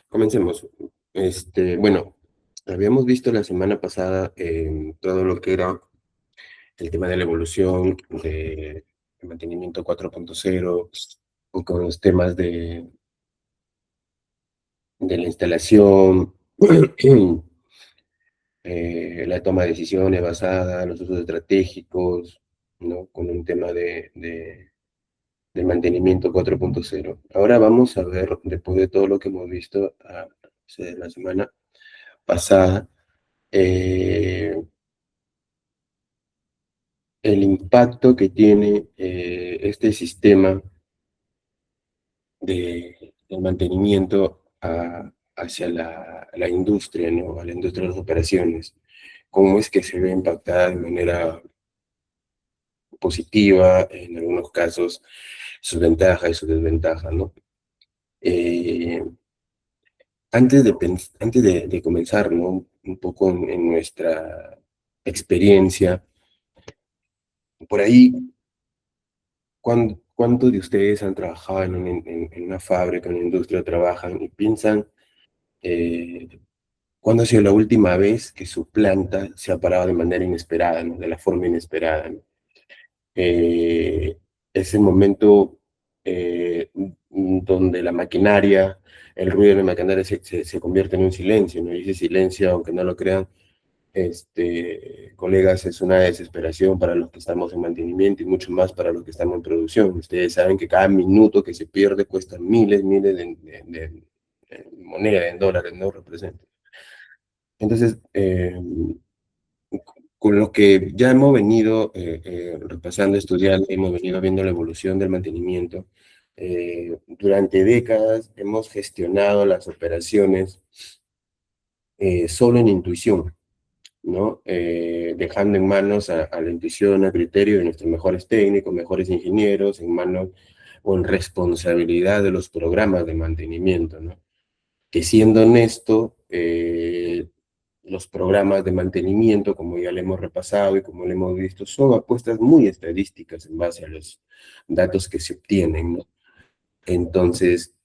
Comencemos. Bueno, habíamos visto la semana pasada todo lo que era el tema de la evolución de mantenimiento 4.0 y con los temas de la instalación, la toma de decisiones basada en los usos estratégicos, ¿no? Con un tema de mantenimiento 4.0. Ahora vamos a ver, después de todo lo que hemos visto la semana pasada, eh, el impacto que tiene este sistema de mantenimiento hacia la industria, ¿no? A la industria de las operaciones. Cómo es que se ve impactada de manera positiva, en algunos casos, sus ventajas y sus desventajas, ¿no? Eh, antes de comenzar, ¿no? Un poco en nuestra experiencia, por ahí, ¿cuántos de ustedes han trabajado en una fábrica, en una industria, trabajan y piensan eh, cuándo ha sido la última vez que su planta se ha parado de manera inesperada, ¿no? De la forma inesperada, ¿no? Eh, Ese momento donde la maquinaria, el ruido de la maquinaria se convierte en un silencio, ¿no? Y ese silencio, aunque no lo crean, colegas, es una desesperación para los que estamos en mantenimiento y mucho más para los que estamos en producción. Ustedes saben que cada minuto que se pierde cuesta miles de moneda, en dólares, ¿no? Representa. Entonces, con lo que ya hemos venido repasando, estudiando, hemos venido viendo la evolución del mantenimiento. Durante décadas hemos gestionado las operaciones solo en intuición, ¿no? Dejando en manos a la intuición, a criterio de nuestros mejores técnicos, mejores ingenieros, en manos o en responsabilidad de los programas de mantenimiento, ¿no? Que siendo honesto, los programas de mantenimiento, como ya le hemos repasado y como le hemos visto, son apuestas muy estadísticas en base a los datos que se obtienen, ¿no? Entonces,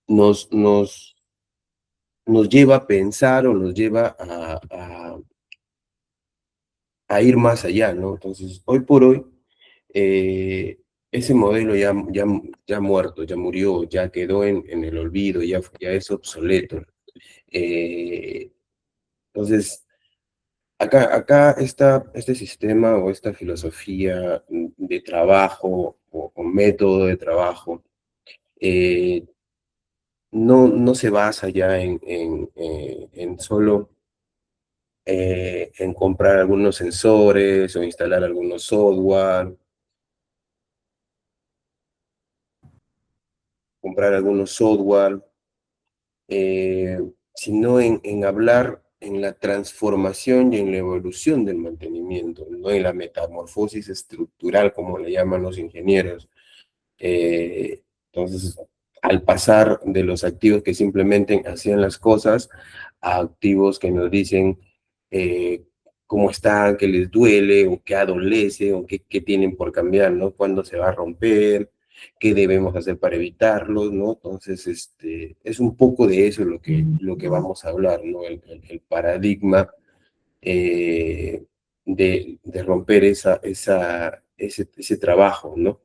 nos, nos, nos lleva a pensar o nos lleva a ir más allá, ¿no? Entonces, hoy por hoy, ese modelo ya muerto, ya murió, ya quedó en el olvido, ya es obsoleto. Eh, entonces, acá está este sistema o esta filosofía de trabajo o método de trabajo, eh, no se basa ya en solo en comprar algunos sensores o instalar algunos software, comprar algunos software, eh, sino en hablar en la transformación y en la evolución del mantenimiento, no en la metamorfosis estructural, como le llaman los ingenieros. Entonces, al pasar de los activos que simplemente hacían las cosas a activos que nos dicen eh, cómo están, qué les duele, o qué adolece, o qué tienen por cambiar, ¿no? Cuándo se va a romper, qué debemos hacer para evitarlo, ¿no? Entonces, es un poco de eso lo que vamos a hablar, ¿no? El paradigma de romper ese trabajo, ¿no?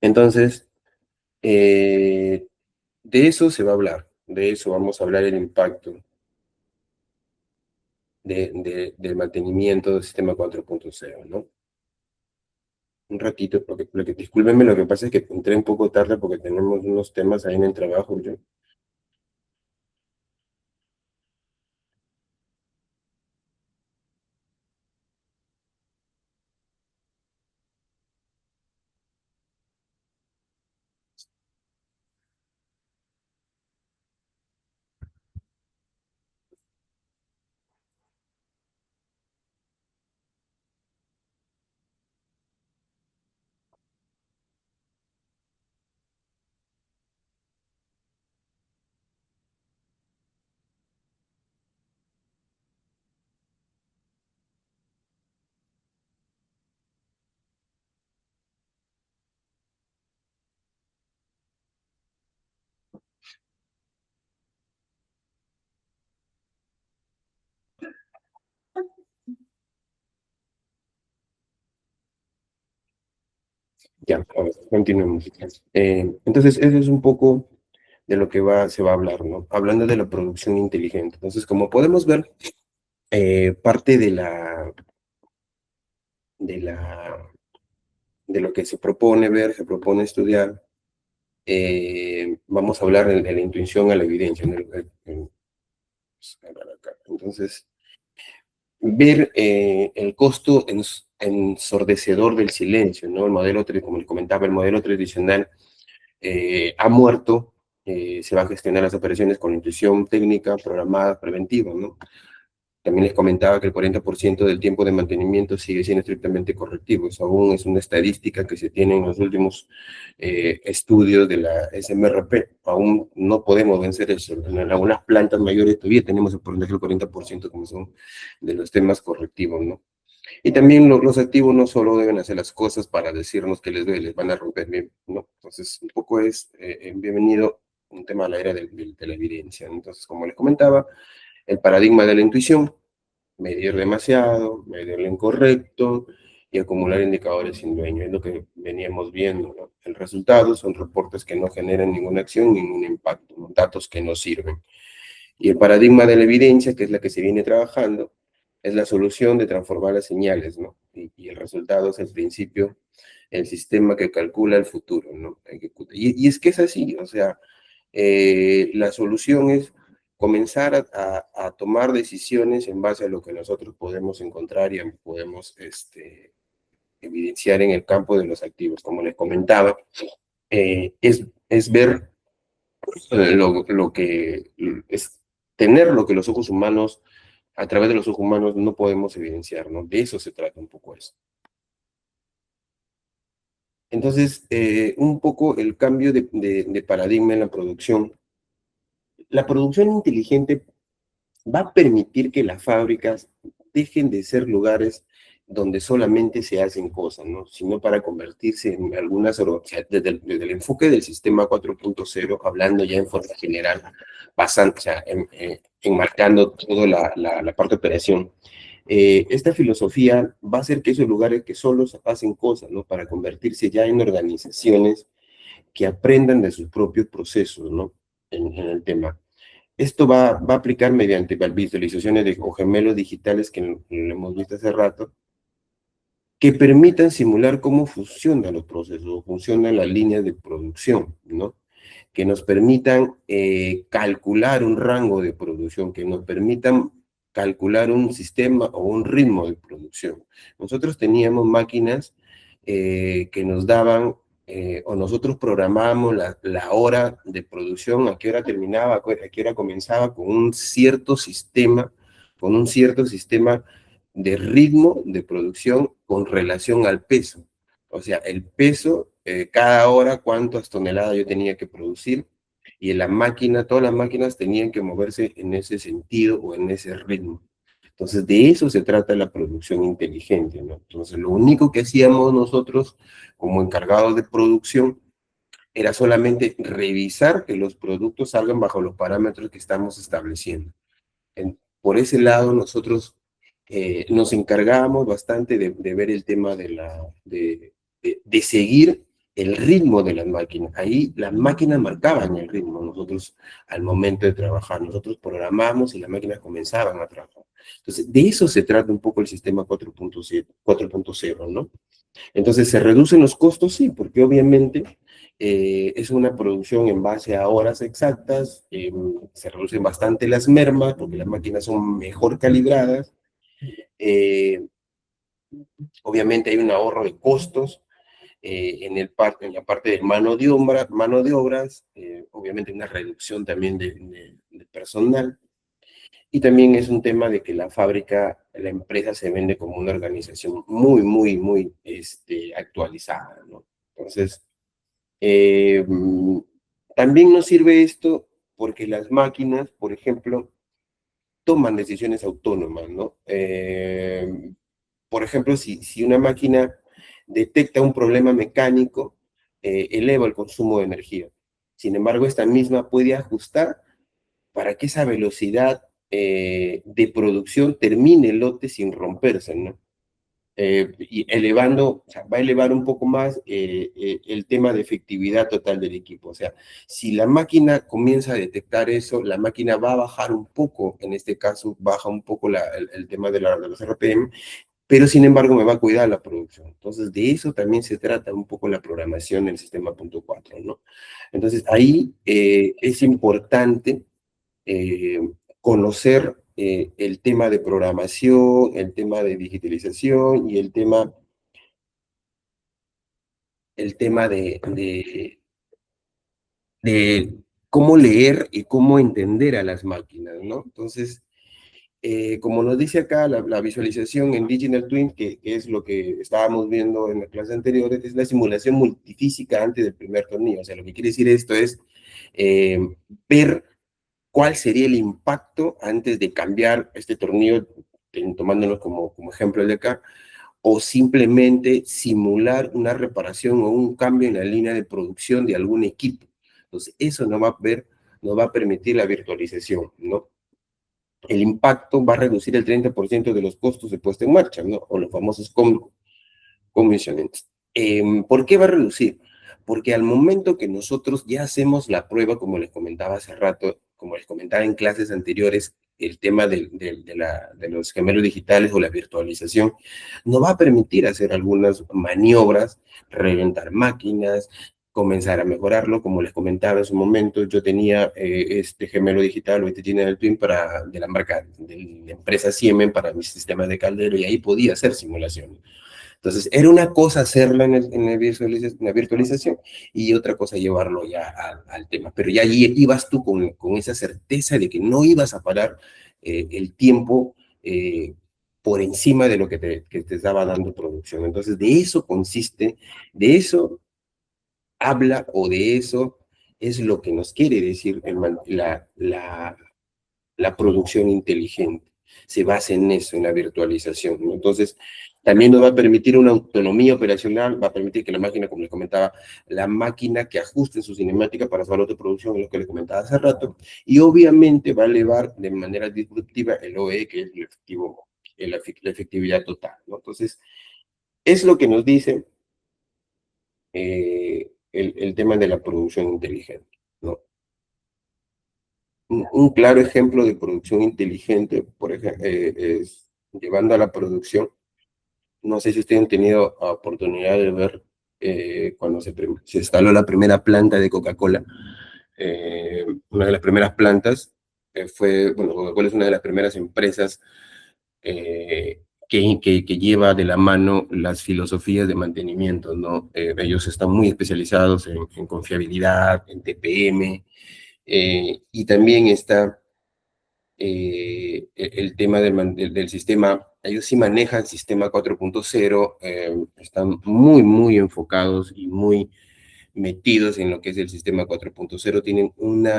Entonces, Eh, de eso se va a hablar, de eso vamos a hablar el impacto del mantenimiento del sistema 4.0, ¿no? Un ratito, discúlpenme, lo que pasa es que entré un poco tarde porque tenemos unos temas ahí en el trabajo, yo. Ya, a ver, continuemos. Entonces, eso es un poco de lo que se va a hablar, ¿no? Hablando de la producción inteligente. Entonces, como podemos ver, parte de la, de lo que se propone ver, se propone estudiar, vamos a hablar de la intuición a la evidencia, ¿no? Entonces, ver el costo ensordecedor del silencio, ¿no? El modelo, como les comentaba, el modelo tradicional ha muerto, se va a gestionar las operaciones con intuición técnica, programada, preventiva, ¿no? También les comentaba que el 40% del tiempo de mantenimiento sigue siendo estrictamente correctivo. Eso aún es una estadística que se tiene en los últimos estudios de la SMRP. Aún no podemos vencer eso. En algunas plantas mayores todavía tenemos el porcentaje del 40% como son de los temas correctivos, ¿no? Y también los activos no solo deben hacer las cosas para decirnos que les duele, les van a romper bien, ¿no? Entonces, un poco es bienvenido un tema a la era de la evidencia, ¿no? Entonces, como les comentaba, el paradigma de la intuición, medir demasiado, medir lo incorrecto y acumular indicadores sin dueño, es lo que veníamos viendo, ¿no? El resultado son reportes que no generan ninguna acción, ningún impacto, ¿no? Datos que no sirven. Y el paradigma de la evidencia, que es la que se viene trabajando, es la solución de transformar las señales, ¿no? Y el resultado es el principio, el sistema que calcula el futuro, ¿no? Y es que es así, o sea, la solución es comenzar a tomar decisiones en base a lo que nosotros podemos encontrar y podemos evidenciar en el campo de los activos. Como les comentaba, es ver lo que es tener lo que los ojos humanos, a través de los ojos humanos, no podemos evidenciar, ¿no? De eso se trata un poco eso. Entonces, un poco el cambio de paradigma en la producción. La producción inteligente va a permitir que las fábricas dejen de ser lugares donde solamente se hacen cosas, ¿no? Sino para convertirse en algunas, o sea, desde el enfoque del sistema 4.0, hablando ya en forma general, pasando, o sea, enmarcando toda la parte de operación. Esta filosofía va a hacer que esos lugares que solo hacen cosas, ¿no? Para convertirse ya en organizaciones que aprendan de sus propios procesos, ¿no? En el tema. Esto va a aplicar mediante visualizaciones o gemelos digitales que lo hemos visto hace rato, que permitan simular cómo funcionan los procesos o funcionan las líneas de producción, ¿no? Que nos permitan calcular un rango de producción, que nos permitan calcular un sistema o un ritmo de producción. Nosotros teníamos máquinas que nos daban, o nosotros programábamos la hora de producción, a qué hora terminaba, a qué hora comenzaba, con un cierto sistema de ritmo de producción con relación al peso. O sea, el peso, cada hora, cuántas toneladas yo tenía que producir, y en la máquina, todas las máquinas tenían que moverse en ese sentido o en ese ritmo. Entonces, de eso se trata la producción inteligente, ¿no? Entonces, lo único que hacíamos nosotros como encargados de producción era solamente revisar que los productos salgan bajo los parámetros que estamos estableciendo. Por ese lado, nosotros nos encargábamos bastante de ver el tema de seguir el ritmo de las máquinas. Ahí las máquinas marcaban el ritmo, nosotros al momento de trabajar, nosotros programamos y las máquinas comenzaban a trabajar. Entonces, de eso se trata un poco el sistema 4.0, ¿no? Entonces, ¿se reducen los costos? Sí, porque obviamente es una producción en base a horas exactas, se reducen bastante las mermas porque las máquinas son mejor calibradas, eh, obviamente hay un ahorro de costos en la parte de mano de obras, obviamente una reducción también de personal, y también es un tema de que la fábrica, la empresa se vende como una organización muy, muy, muy actualizada, ¿no? Entonces, Eh, mm, también nos sirve esto porque las máquinas, por ejemplo, toman decisiones autónomas, ¿no? Por ejemplo, si una máquina detecta un problema mecánico, eleva el consumo de energía. Sin embargo, esta misma puede ajustar para que esa velocidad de producción termine el lote sin romperse, ¿no? y elevando, o sea, va a elevar un poco más el tema de efectividad total del equipo. O sea, si la máquina comienza a detectar eso, la máquina va a bajar un poco, en este caso, baja un poco el tema de los RPM, pero sin embargo me va a cuidar la producción. Entonces, de eso también se trata un poco la programación del sistema punto 4, ¿no? Entonces, ahí es importante eh, conocer el tema de programación, el tema de digitalización y el tema de cómo leer y cómo entender a las máquinas, ¿no? Entonces, como nos dice acá la visualización en Digital Twin, que es lo que estábamos viendo en la clase anterior, es la simulación multifísica antes del primer tornillo. O sea, lo que quiere decir esto es eh, ver cuál sería el impacto antes de cambiar este tornillo, tomándonos como ejemplo el de acá, o simplemente simular una reparación o un cambio en la línea de producción de algún equipo. Entonces, eso nos va a permitir la virtualización, ¿no? El impacto va a reducir el 30% de los costos de puesta en marcha, ¿no? O los famosos convencionales. ¿Por qué va a reducir? Porque al momento que nosotros ya hacemos la prueba, como les comentaba hace rato, como les comentaba en clases anteriores, el tema de los gemelos digitales o la virtualización, nos va a permitir hacer algunas maniobras, reventar máquinas, comenzar a mejorarlo. Como les comentaba en su momento, yo tenía este gemelo digital o este General Twin de la marca, de la empresa Siemens para mis sistemas de caldero, y ahí podía hacer simulaciones. Entonces, era una cosa hacerlo en la virtualización y otra cosa llevarlo ya al tema. Pero ya allí ibas tú con esa certeza de que no ibas a parar el tiempo por encima de lo que te estaba dando producción. Entonces, de eso consiste, de eso habla o de eso es lo que nos quiere decir la producción inteligente. Se basa en eso, en la virtualización, ¿no? Entonces, también nos va a permitir una autonomía operacional, va a permitir que la máquina, como les comentaba, la máquina que ajuste su cinemática para su valor de producción, es lo que les comentaba hace rato, y obviamente va a elevar de manera disruptiva el OE, que es la efectividad total, ¿no? Entonces, es lo que nos dice el tema de la producción inteligente, ¿no? Un claro ejemplo de producción inteligente, por ejemplo, es llevando a la producción. No sé si ustedes han tenido oportunidad de ver cuando se instaló la primera planta de Coca-Cola. Una de las primeras plantas bueno, Coca-Cola es una de las primeras empresas que lleva de la mano las filosofías de mantenimiento, ¿no? Ellos están muy especializados en confiabilidad, en TPM, y también está el tema del sistema. Ellos sí manejan sistema 4.0, están muy enfocados y muy metidos en lo que es el sistema 4.0, tienen un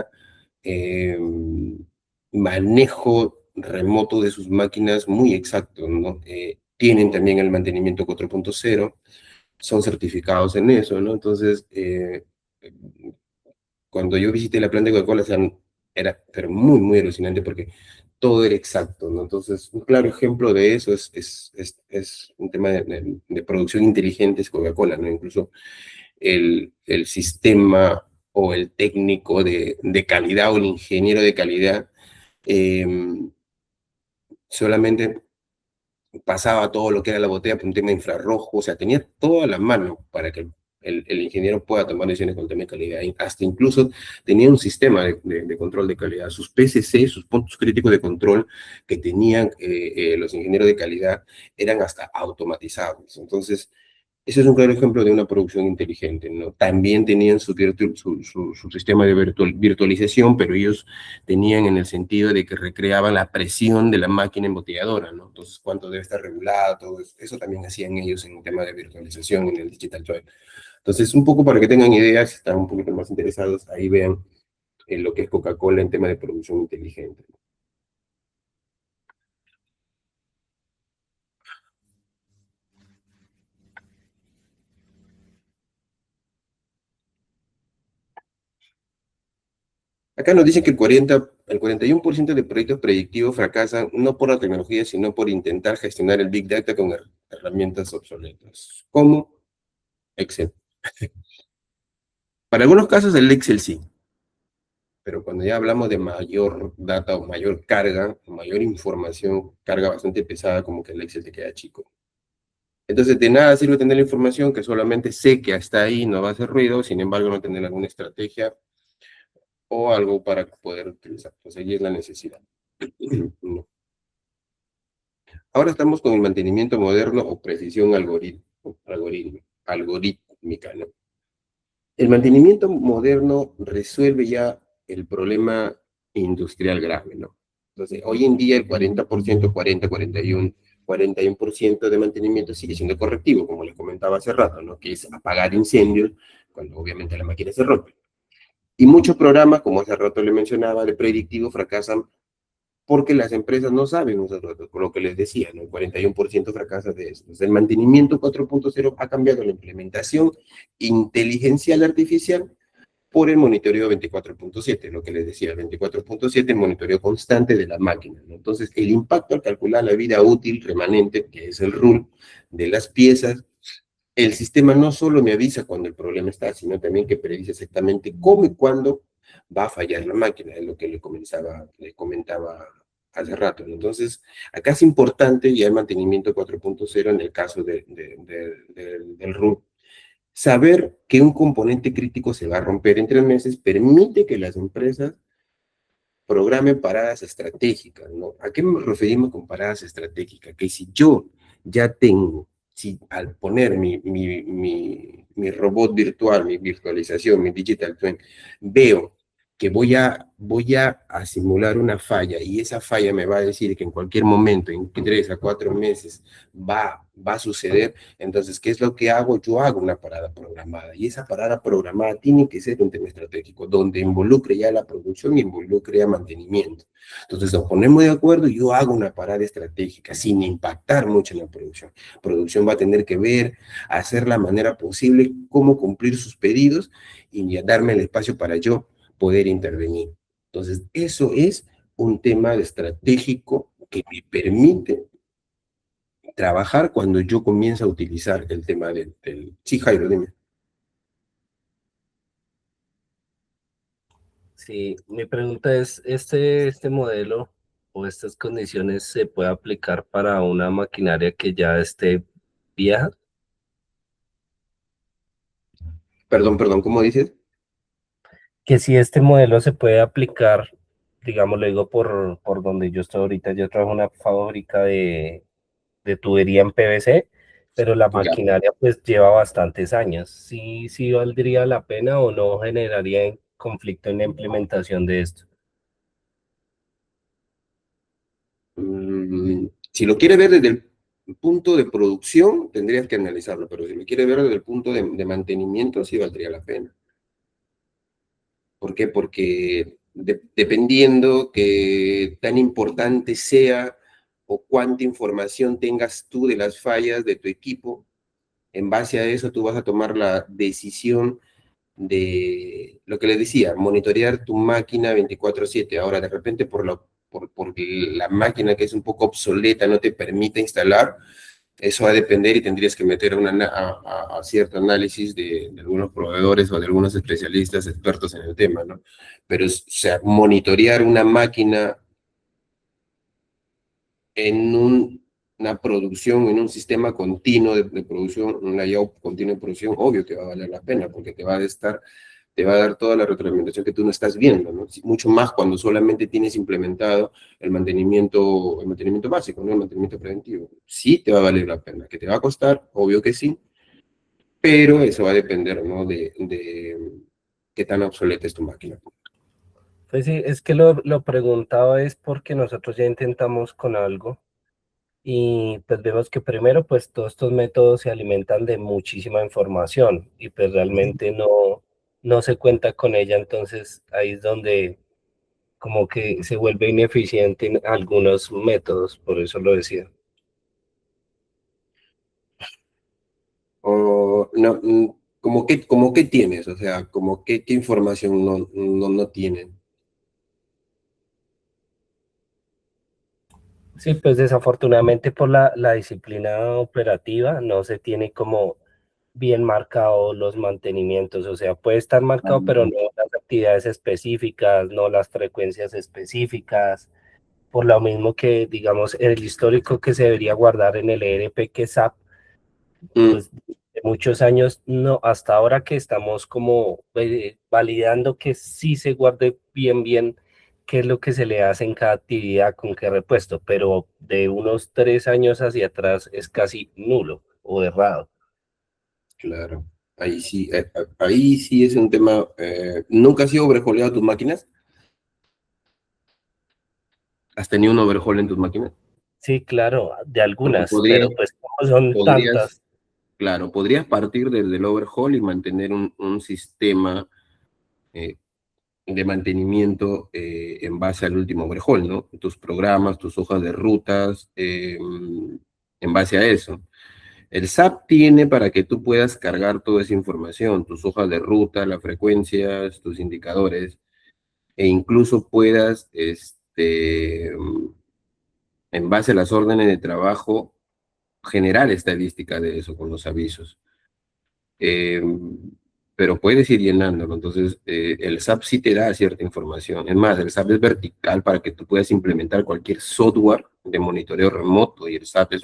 manejo remoto de sus máquinas muy exacto, ¿no? Tienen también el mantenimiento 4.0, son certificados en eso, ¿no? Entonces, cuando yo visité la planta de Coca-Cola, o sea, era pero muy alucinante porque todo era exacto, ¿no? Entonces, un claro ejemplo de eso es un tema de producción inteligente, es Coca-Cola, ¿no? Incluso el sistema o el técnico de calidad o el ingeniero de calidad eh, solamente pasaba todo lo que era la botella por un tema infrarrojo, o sea, tenía todo a la mano para que el ingeniero pueda tomar decisiones con tema de calidad. Hasta incluso tenía un sistema de control de calidad. Sus PCC, sus puntos críticos de control que tenían los ingenieros de calidad eran hasta automatizados. Entonces, ese es un claro ejemplo de una producción inteligente, ¿no? También tenían su sistema de virtualización, pero ellos tenían en el sentido de que recreaban la presión de la máquina embotelladora, ¿no? Entonces, cuánto debe estar regulado, todo eso, eso también hacían ellos en el tema de virtualización en el Digital Twin. Entonces, un poco para que tengan ideas, si están un poquito más interesados, ahí vean lo que es Coca-Cola en tema de producción inteligente. Acá nos dicen que el 41% de proyectos predictivos fracasan no por la tecnología, sino por intentar gestionar el Big Data con error. herramientas obsoletas, como Excel. Para algunos casos el Excel sí, pero cuando ya hablamos de mayor data o mayor carga, o mayor información, carga bastante pesada, como que el Excel te queda chico. Entonces, de nada sirve tener la información que solamente sé que hasta ahí no va a hacer ruido, sin embargo, no tener alguna estrategia o algo para poder utilizar. Pues ahí es la necesidad. No. Ahora estamos con el mantenimiento moderno o precisión algorítmica, ¿no? El mantenimiento moderno resuelve ya el problema industrial grave, ¿no? Entonces, hoy en día el 40%, 40, 41% de mantenimiento sigue siendo correctivo, como les comentaba hace rato, ¿no? Que es apagar incendios cuando obviamente la máquina se rompe. Y muchos programas, como hace rato le mencionaba, de predictivo fracasan porque las empresas no saben usar datos, por lo que les decía, ¿no? El 41% fracasa de esto. El mantenimiento 4.0 ha cambiado la implementación inteligencial artificial por el monitoreo 24.7, lo que les decía, el 24.7, el monitoreo constante de la máquina, ¿no? Entonces, el impacto al calcular la vida útil remanente, que es el RUL, de las piezas, el sistema no solo me avisa cuando el problema está, sino también que predice exactamente cómo y cuándo va a fallar la máquina, es lo que le comentaba hace rato, ¿no? Entonces, acá es importante ya el mantenimiento 4.0 en el caso del RUL. Saber que un componente crítico se va a romper en 3 meses permite que las empresas programen paradas estratégicas, ¿no? ¿A qué nos referimos con paradas estratégicas? Que si yo ya tengo, si al poner mi robot virtual, mi virtualización, mi digital twin, veo que voy a simular una falla y esa falla me va a decir que en cualquier momento, en 3 a 4 meses, va a suceder, entonces, ¿qué es lo que hago? Yo hago una parada programada y esa parada programada tiene que ser un tema estratégico, donde involucre ya la producción y involucre ya mantenimiento. Entonces, nos ponemos de acuerdo y yo hago una parada estratégica sin impactar mucho en la producción. La producción va a tener que ver, hacer la manera posible, cómo cumplir sus pedidos y ya darme el espacio para yo poder intervenir. Entonces, eso es un tema estratégico que me permite trabajar cuando yo comienzo a utilizar el tema del... Sí, Jairo, dime. Sí, mi pregunta es, ¿este modelo o estas condiciones se puede aplicar para una maquinaria que ya esté vieja? Perdón, ¿cómo dices? Que si este modelo se puede aplicar, digamos, lo digo por donde yo estoy ahorita, yo trabajo en una fábrica de tubería en PVC, pero la Ya. maquinaria pues lleva bastantes años. ¿Sí, sí valdría la pena o no generaría conflicto en la implementación de esto? Si lo quiere ver desde el punto de producción, tendrías que analizarlo, pero si lo quiere ver desde el punto de mantenimiento, sí valdría la pena. ¿Por qué? Porque dependiendo que tan importante sea o cuánta información tengas tú de las fallas de tu equipo, en base a eso tú vas a tomar la decisión de lo que les decía, monitorear tu máquina 24/7. Ahora, de repente, por la máquina que es un poco obsoleta no te permite instalar, eso va a depender y tendrías que meter a cierto análisis de algunos proveedores o de algunos especialistas expertos en el tema, ¿no? Pero, o sea, monitorear una máquina en una producción, en un sistema continuo de producción, un layout continuo de producción, obvio que va a valer la pena, porque te va a dar toda la retroalimentación que tú no estás viendo, ¿no? Mucho más cuando solamente tienes implementado el mantenimiento básico, ¿no? El mantenimiento preventivo. Sí te va a valer la pena. ¿Que te va a costar? Obvio que sí, pero eso va a depender, ¿no? De qué tan obsoleta es tu máquina. Pues sí, es que lo preguntaba es porque nosotros ya intentamos con algo y pues vemos que primero pues todos estos métodos se alimentan de muchísima información y pues realmente no se cuenta con ella, entonces ahí es donde como que se vuelve ineficiente en algunos métodos, por eso lo decía. O, no, como qué tienes, o sea, como qué información no tienen. Sí, pues desafortunadamente por la disciplina operativa no se tiene como bien marcado los mantenimientos, o sea, puede estar marcado, pero no las actividades específicas, no las frecuencias específicas, por lo mismo que, digamos, el histórico que se debería guardar en el ERP que es SAP, Mm, pues de muchos años, no, hasta ahora que estamos como validando que sí se guarde bien qué es lo que se le hace en cada actividad, con qué repuesto, pero de unos 3 años hacia atrás es casi nulo o errado. claro, ahí sí es un tema. ¿Nunca has sido overhauleado tus máquinas? ¿Has tenido un overhaul en tus máquinas? Sí, claro, de Porque algunas, pero pues como son podrías, tantas. claro, podrías partir del overhaul y mantener un sistema eh, de mantenimiento en base al último overhaul, ¿no? Tus programas, tus hojas de rutas, en base a eso. El SAP tiene para que tú puedas cargar toda esa información, tus hojas de ruta, las frecuencias, tus indicadores, e incluso puedas, en base a las órdenes de trabajo, generar estadística de eso con los avisos. Eh, pero puedes ir llenándolo. Entonces, el SAP sí te da cierta información. Es más, el SAP es vertical para que tú puedas implementar cualquier software de monitoreo remoto y el SAP es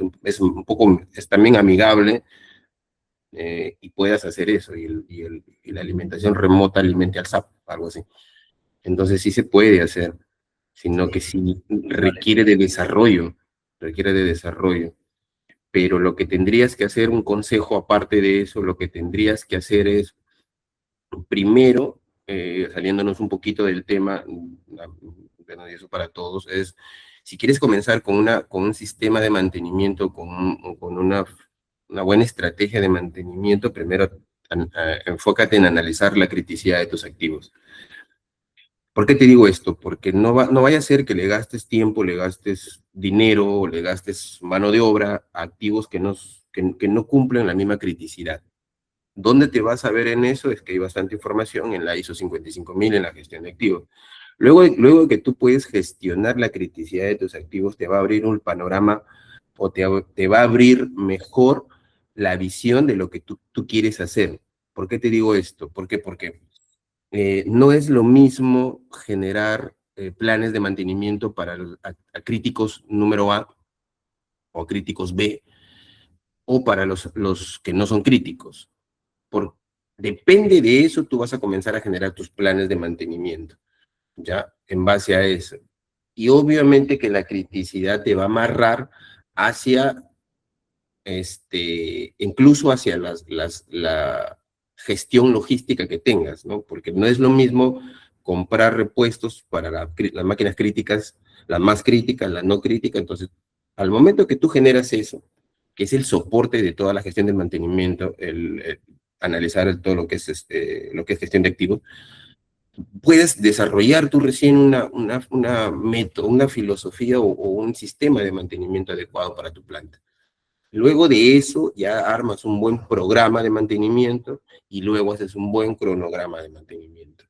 también amigable y puedas hacer eso y la alimentación remota alimente al SAP, algo así. Entonces sí se puede hacer, sino que Sí, sí vale. requiere de desarrollo. Pero lo que tendrías que hacer, un consejo aparte de eso, lo que tendrías que hacer es, primero, saliéndonos un poquito del tema, bueno, y eso para todos, es, si quieres comenzar con un sistema de mantenimiento, con una buena estrategia de mantenimiento, primero enfócate en analizar la criticidad de tus activos. ¿Por qué te digo esto? Porque no vaya a ser que le gastes tiempo, le gastes dinero, o le gastes mano de obra a activos que no cumplen la misma criticidad. ¿Dónde te vas a ver en eso? Es que hay bastante información en la ISO 55000, en la gestión de activos. Luego de que tú puedes gestionar la criticidad de tus activos, te va a abrir un panorama o te va a abrir mejor la visión de lo que tú quieres hacer. ¿Por qué te digo esto? ¿Por qué? Porque no es lo mismo generar planes de mantenimiento para a críticos número A o críticos B o para los que no son críticos. Por, Depende de eso, tú vas a comenzar a generar tus planes de mantenimiento, ¿ya? En base a eso. Y obviamente que la criticidad te va a amarrar hacia, incluso hacia la gestión logística que tengas, ¿no? Porque no es lo mismo comprar repuestos para las máquinas críticas, las más críticas, las no críticas. Entonces, al momento que tú generas eso, que es el soporte de toda la gestión del mantenimiento, analizar todo lo que es gestión de activos, puedes desarrollar tú recién una filosofía o un sistema de mantenimiento adecuado para tu planta. Luego de eso ya armas un buen programa de mantenimiento y luego haces un buen cronograma de mantenimiento.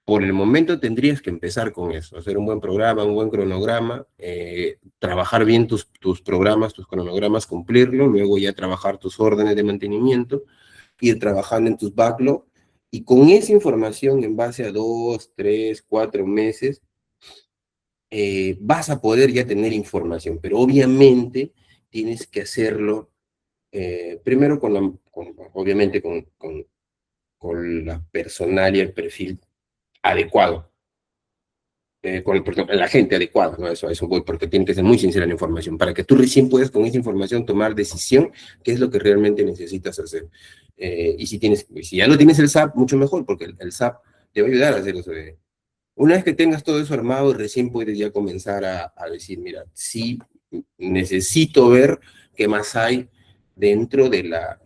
Por el momento tendrías que empezar con eso, hacer un buen programa, un buen cronograma, trabajar bien tus programas, tus cronogramas, cumplirlo, luego ya trabajar tus órdenes de mantenimiento, ir trabajando en tus backlog y con esa información en base a 2, 3, 4 meses vas a poder ya tener información, pero obviamente tienes que hacerlo primero obviamente con la personal y el perfil adecuado, por ejemplo, la gente adecuada, ¿no? Eso voy, porque tiene que ser muy sincera la información, para que tú recién puedas con esa información tomar decisión, qué es lo que realmente necesitas hacer. Si ya no tienes el SAP, mucho mejor, porque el SAP te va a ayudar a hacer eso. Una vez que tengas todo eso armado, recién puedes ya comenzar a decir, mira, sí, necesito ver qué más hay dentro de la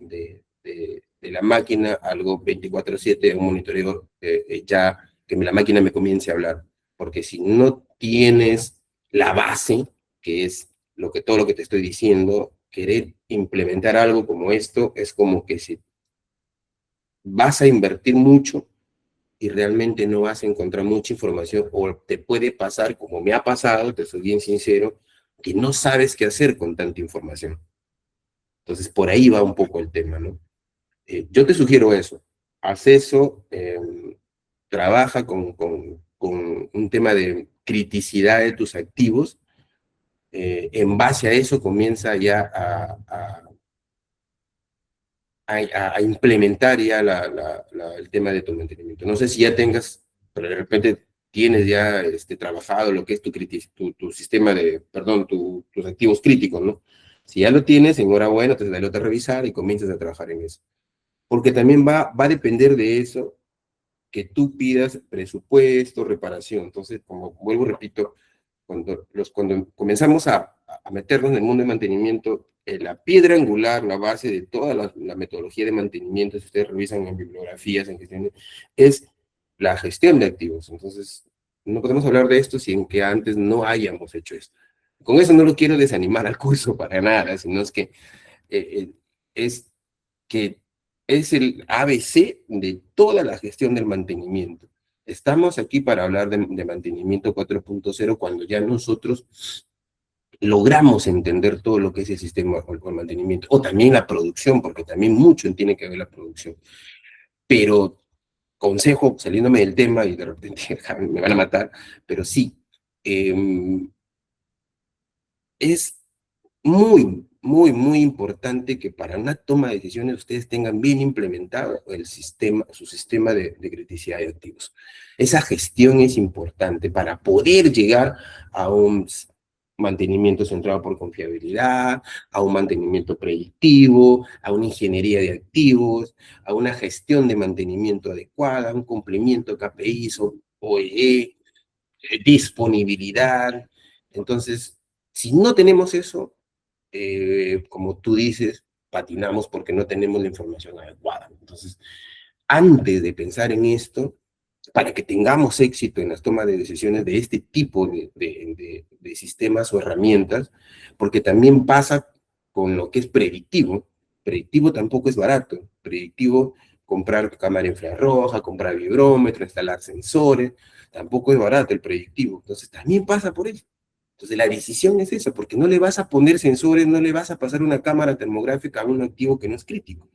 máquina, algo 24/7, un monitoreo ya que la máquina me comience a hablar. Porque si no tienes la base, que es todo lo que te estoy diciendo, querer implementar algo como esto es como que si vas a invertir mucho y realmente no vas a encontrar mucha información o te puede pasar, como me ha pasado, te soy bien sincero, que no sabes qué hacer con tanta información. Entonces, por ahí va un poco el tema, ¿no? Yo te sugiero eso. Haz eso, trabaja con un tema de criticidad de tus activos. En base a eso comienza ya a implementar ya el tema de tu mantenimiento. No sé si ya tengas, pero de repente tienes ya trabajado lo que es tu sistema de, perdón, tus activos críticos, ¿no? Si ya lo tienes, enhorabuena, te dale otra revisar y comienzas a trabajar en eso. Porque también va a depender de eso que tú pidas presupuesto, reparación. Entonces, como vuelvo, repito, cuando comenzamos a meternos en el mundo de mantenimiento, la piedra angular, la base de toda la metodología de mantenimiento, si ustedes revisan en bibliografías, en gestión, es la gestión de activos. Entonces, no podemos hablar de esto sin que antes no hayamos hecho esto. Con eso no lo quiero desanimar al curso para nada, sino es que eh, es que es el ABC de toda la gestión del mantenimiento. Estamos aquí para hablar de mantenimiento 4.0 cuando ya nosotros logramos entender todo lo que es el sistema o el mantenimiento, o también la producción, porque también mucho tiene que ver la producción. Pero, consejo, saliéndome del tema y de repente me van a matar, pero sí, es muy importante que para una toma de decisiones ustedes tengan bien implementado su sistema de criticidad de activos. Esa gestión es importante para poder llegar a un mantenimiento centrado por confiabilidad, a un mantenimiento predictivo, a una ingeniería de activos, a una gestión de mantenimiento adecuada, un cumplimiento de KPIs o OEE, disponibilidad. Entonces, si no tenemos eso, como tú dices, patinamos porque no tenemos la información adecuada. Entonces, antes de pensar en esto, para que tengamos éxito en las tomas de decisiones de este tipo de sistemas o herramientas, porque también pasa con lo que es predictivo. Predictivo tampoco es barato. Predictivo, comprar cámara infrarroja, comprar vibrómetro, instalar sensores, tampoco es barato el predictivo. Entonces, también pasa por eso. Entonces, la decisión es esa, porque no le vas a poner sensores, no le vas a pasar una cámara termográfica a un activo que no es crítico.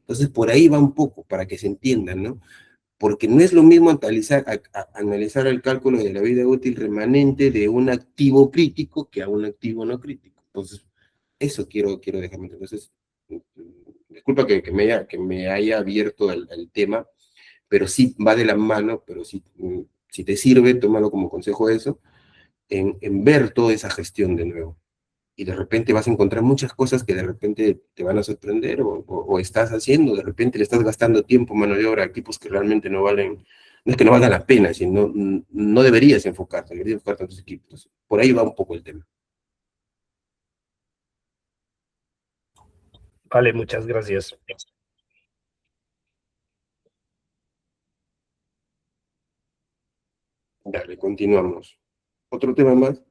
Entonces, por ahí va un poco, para que se entiendan, ¿no? Porque no es lo mismo analizar el cálculo de la vida útil remanente de un activo crítico que a un activo no crítico. Entonces, eso quiero dejarme. Entonces, disculpa que me haya abierto al tema, pero sí va de la mano, pero sí, si te sirve, tómalo como consejo eso, en ver toda esa gestión de nuevo. Y de repente vas a encontrar muchas cosas que de repente te van a sorprender o estás haciendo, de repente le estás gastando tiempo, mano de obra a equipos que realmente no valen, no es que no valgan la pena, sino no deberías deberías enfocarte en tus equipos. Por ahí va un poco el tema. Vale, muchas gracias. Dale, continuamos. ¿Otro tema más?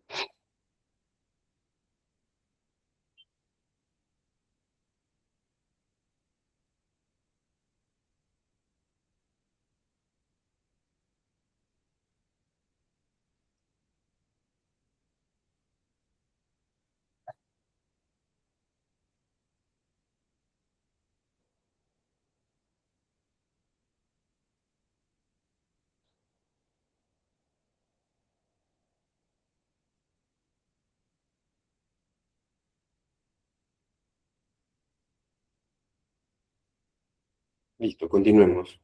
Listo, continuemos.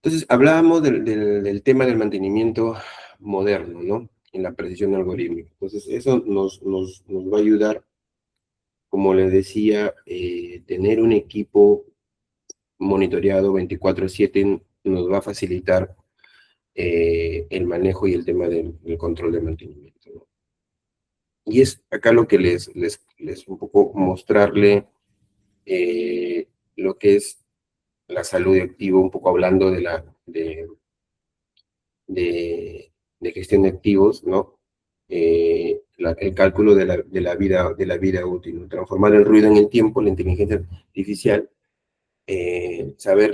Entonces, hablábamos del tema del mantenimiento moderno, ¿no? En la precisión algorítmica. Entonces, eso nos va a ayudar, como les decía, tener un equipo monitoreado 24/7 nos va a facilitar el manejo y el tema del control de mantenimiento, ¿no? Y es acá lo que les un poco mostrarle lo que es la salud de activo, un poco hablando de gestión de activos, ¿no? El cálculo de la vida útil, ¿no? Transformar el ruido en el tiempo, la inteligencia artificial, saber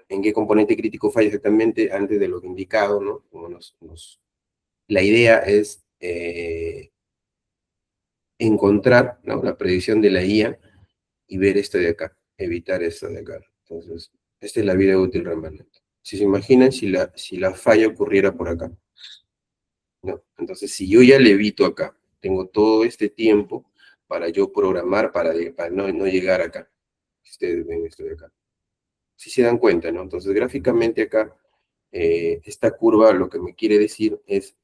en qué componente crítico falla exactamente antes de lo indicado, ¿no? La idea es encontrar, ¿no?, la predicción de la IA y ver esto de acá, evitar esto de acá. Entonces, esta es la vida útil remanente. Si se imaginan, si la falla ocurriera por acá, ¿no? Entonces, si yo ya le evito acá, tengo todo este tiempo para yo programar para no llegar acá. Ustedes ven esto de acá. Si se dan cuenta, ¿no? Entonces, gráficamente acá, esta curva lo que me quiere decir es,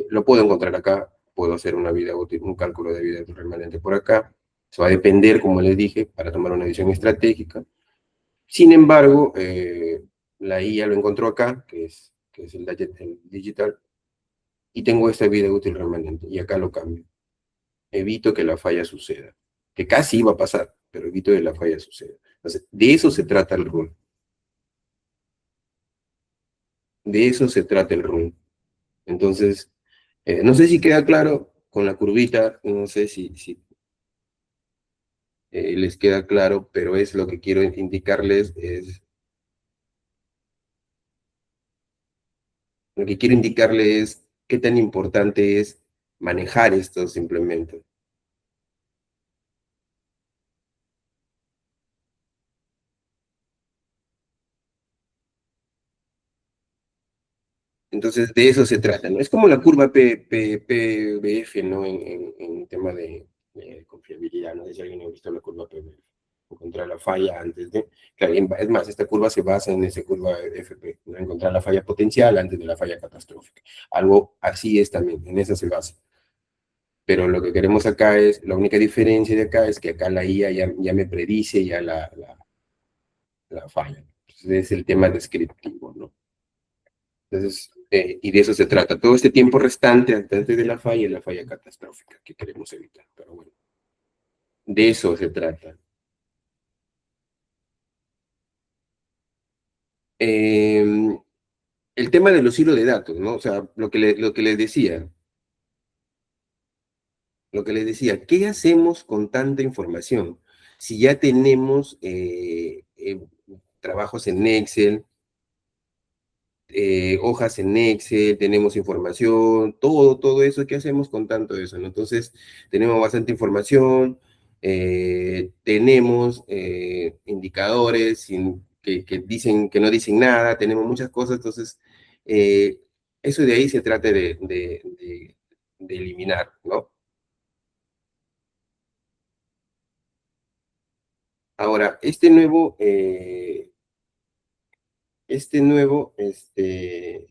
lo puedo encontrar acá, puedo hacer una vida útil, un cálculo de vida útil remanente por acá. Eso va a depender, como les dije, para tomar una decisión estratégica. Sin embargo, la IA lo encontró acá, que es el digital, y tengo esta vida útil remanente, y acá lo cambio. Evito que la falla suceda, que casi iba a pasar, pero evito que la falla suceda. Entonces, de eso se trata el run. De eso se trata el run. Entonces, no sé si queda claro con la curvita, no sé si les queda claro, pero es lo que quiero indicarles, lo que quiero indicarles es qué tan importante es manejar estos implementos. Entonces, de eso se trata, ¿no? Es como la curva PBF, ¿no? En tema de confiabilidad, no sé si alguien ha visto la curva PBF, encontrar la falla antes de... Claro, es más, esta curva se basa en esa curva FP, ¿no? Encontrar la falla potencial antes de la falla catastrófica. Algo así es también, en esa se basa. Pero lo que queremos acá es, la única diferencia de acá es que acá la IA ya me predice ya la falla. Entonces, es el tema descriptivo, ¿no? Entonces, y de eso se trata. Todo este tiempo restante antes de la falla catastrófica que queremos evitar. Pero bueno, de eso se trata. El tema de los hilos de datos, ¿no? O sea, lo que les decía, ¿qué hacemos con tanta información? Si ya tenemos trabajos en Excel, hojas en Excel, tenemos información, todo eso, ¿qué hacemos con tanto eso, no? Entonces, tenemos bastante información, tenemos indicadores que dicen, que no dicen nada, tenemos muchas cosas, entonces, eh, eso de ahí se trata de eliminar, ¿no? Ahora,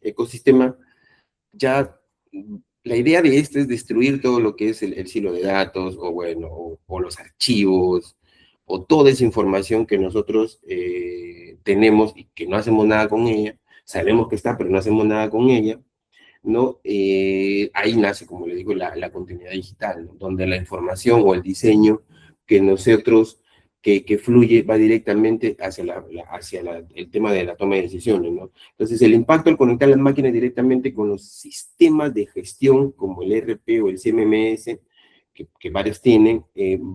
ecosistema, ya la idea de esto es destruir todo lo que es el silo de datos, o bueno, o los archivos, o toda esa información que nosotros tenemos y que no hacemos nada con ella, sabemos que está, pero no hacemos nada con ella, ¿no? Ahí nace, como le digo, la continuidad digital, ¿no? Donde la información o el diseño que nosotros, que fluye, va directamente hacia, el tema de la toma de decisiones, ¿no? Entonces, el impacto al conectar las máquinas directamente con los sistemas de gestión, como el ERP o el CMMS, que varios tienen,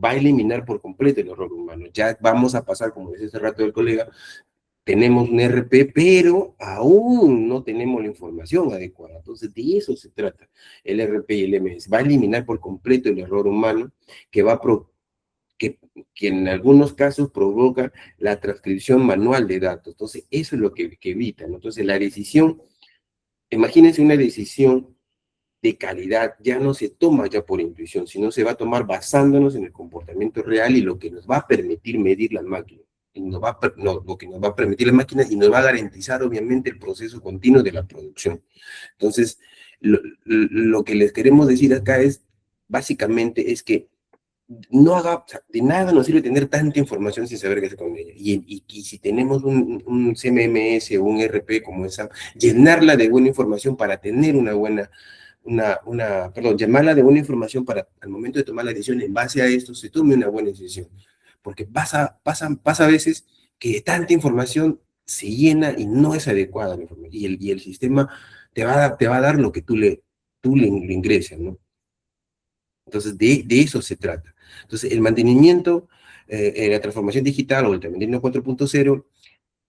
va a eliminar por completo el error humano. Ya vamos a pasar, como decía hace rato el colega, tenemos un RP, pero aún no tenemos la información adecuada. Entonces, de eso se trata el RP y el MS. Va a eliminar por completo el error humano que que, que en algunos casos provoca la transcripción manual de datos. Entonces, eso es lo que evita, ¿no? Entonces, la decisión, imagínense una decisión de calidad, ya no se toma ya por intuición, sino se va a tomar basándonos en el comportamiento real y lo que nos va a permitir medir las máquinas. Y lo que nos va a permitir las máquinas y nos va a garantizar, obviamente, el proceso continuo de la producción. Entonces, lo que les queremos decir acá es, básicamente, es que no haga, o sea, de nada nos sirve tener tanta información sin saber qué hacer con ella. Y si tenemos un CMMS o un RP como esa, llenarla de buena información para tener una buena, perdón, llamarla de buena información para al momento de tomar la decisión en base a esto se tome una buena decisión. Porque pasa a veces que de tanta información se llena y no es adecuada la información. Y el sistema te va a dar lo que le ingresas, ¿no? Entonces, de eso se trata. Entonces, el mantenimiento, la transformación digital o el mantenimiento 4.0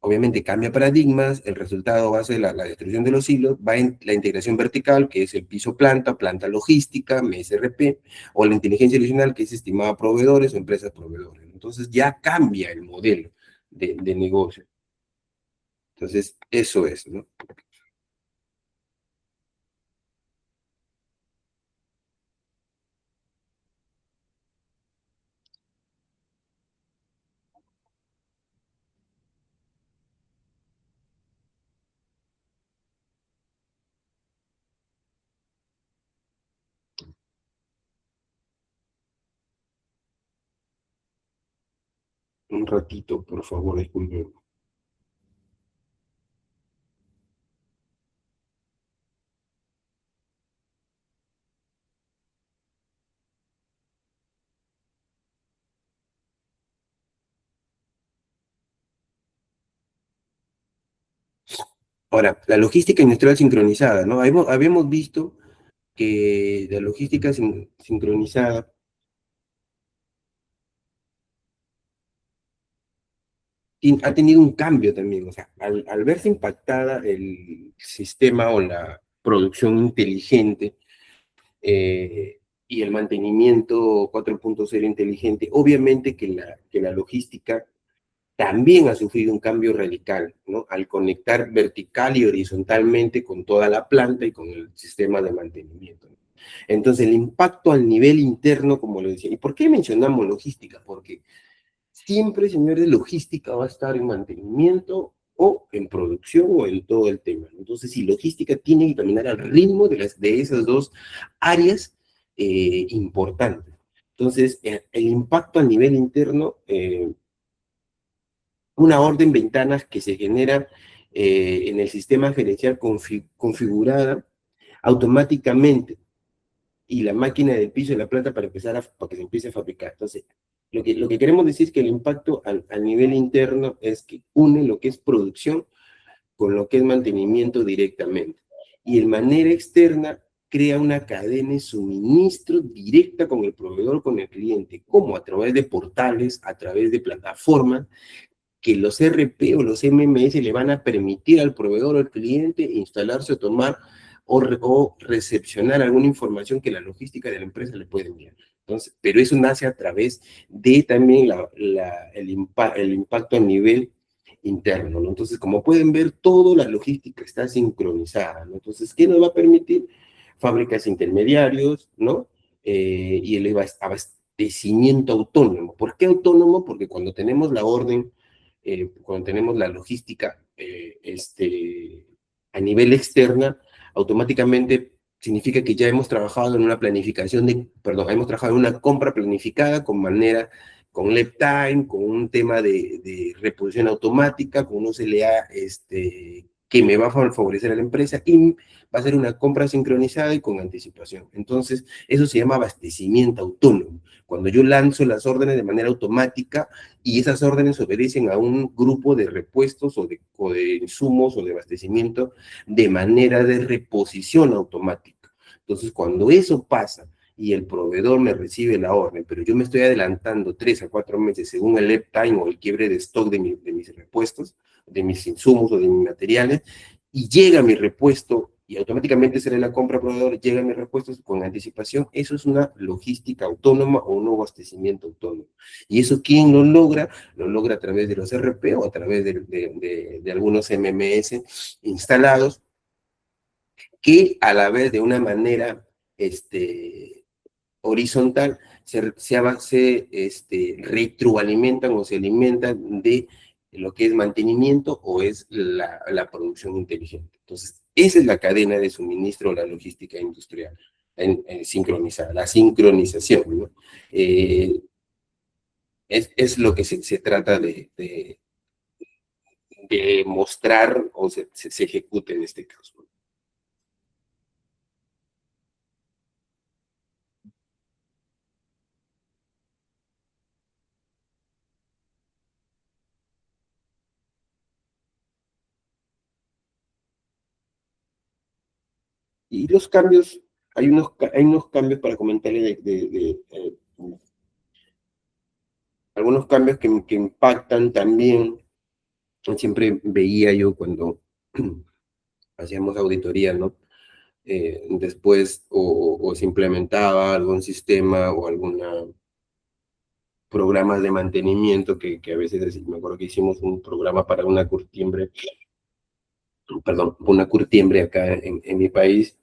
obviamente cambia paradigmas, el resultado va a ser la destrucción de los hilos, va en la integración vertical, que es el piso planta, planta logística, MSRP, o la inteligencia adicional, que es estimada a proveedores o empresas proveedores. Entonces ya cambia el modelo de negocio. Entonces, eso es, ¿no? Un ratito, por favor, disculpe. Ahora, la logística industrial sincronizada, ¿no? Habíamos visto que la logística sincronizada ha tenido un cambio también, o sea, al verse impactada el sistema o la producción inteligente y el mantenimiento 4.0 inteligente, obviamente que la logística también ha sufrido un cambio radical, ¿no? Al conectar vertical y horizontalmente con toda la planta y con el sistema de mantenimiento. Entonces, el impacto al nivel interno, como lo decía, ¿y por qué mencionamos logística? Porque siempre, señores, logística va a estar en mantenimiento o en producción o en todo el tema. Entonces, si logística tiene que caminar al ritmo de esas dos áreas importantes. Entonces, el impacto a nivel interno, una orden ventanas que se genera en el sistema gerencial configurada automáticamente y la máquina del piso y la planta para que se empiece a fabricar. Entonces, lo que queremos decir es que el impacto al nivel interno es que une lo que es producción con lo que es mantenimiento directamente. Y de manera externa crea una cadena de suministro directa con el proveedor, con el cliente, como a través de portales, a través de plataformas, que los RP o los MMS le van a permitir al proveedor o al cliente instalarse o tomar o recepcionar alguna información que la logística de la empresa le puede enviar. Entonces, pero eso nace a través de también el impacto a nivel interno, ¿no? Entonces, como pueden ver, toda la logística está sincronizada, ¿no? Entonces, ¿qué nos va a permitir? Fábricas intermediarios, ¿no? Y el abastecimiento autónomo. ¿Por qué autónomo? Porque cuando tenemos la orden cuando tenemos la logística a nivel externa, automáticamente significa que ya hemos trabajado en una planificación perdón, hemos trabajado en una compra planificada con lead time, con un tema de reposición automática, con un CLA que me va a favorecer a la empresa y va a ser una compra sincronizada y con anticipación. Entonces, eso se llama abastecimiento autónomo. Cuando yo lanzo las órdenes de manera automática, y esas órdenes obedecen a un grupo de repuestos o de insumos o de abastecimiento de manera de reposición automática. Entonces, cuando eso pasa y el proveedor me recibe la orden, pero yo me estoy adelantando 3 a 4 meses según el lead time o el quiebre de stock de mis repuestos, de mis insumos o de mis materiales, y llega mi repuesto y automáticamente sale la compra proveedor, llega mi repuestos con anticipación, eso es una logística autónoma o un abastecimiento autónomo. Y eso, ¿quién lo logra? Lo logra a través de los RP o a través de algunos MMS instalados que a la vez de una manera horizontal se retroalimentan o se alimentan de lo que es mantenimiento o es la producción inteligente. Entonces, esa es la cadena de suministro, la logística industrial sincronizada, la sincronización, ¿no? Es lo que se trata de mostrar o se ejecute en este caso. Y los cambios, hay unos cambios para comentarle algunos cambios que impactan también. Siempre veía yo cuando hacíamos auditoría, ¿no? Después o se implementaba algún sistema o alguna programas de mantenimiento que a veces, me acuerdo que hicimos un programa para una curtiembre, perdón, una curtiembre acá en mi país,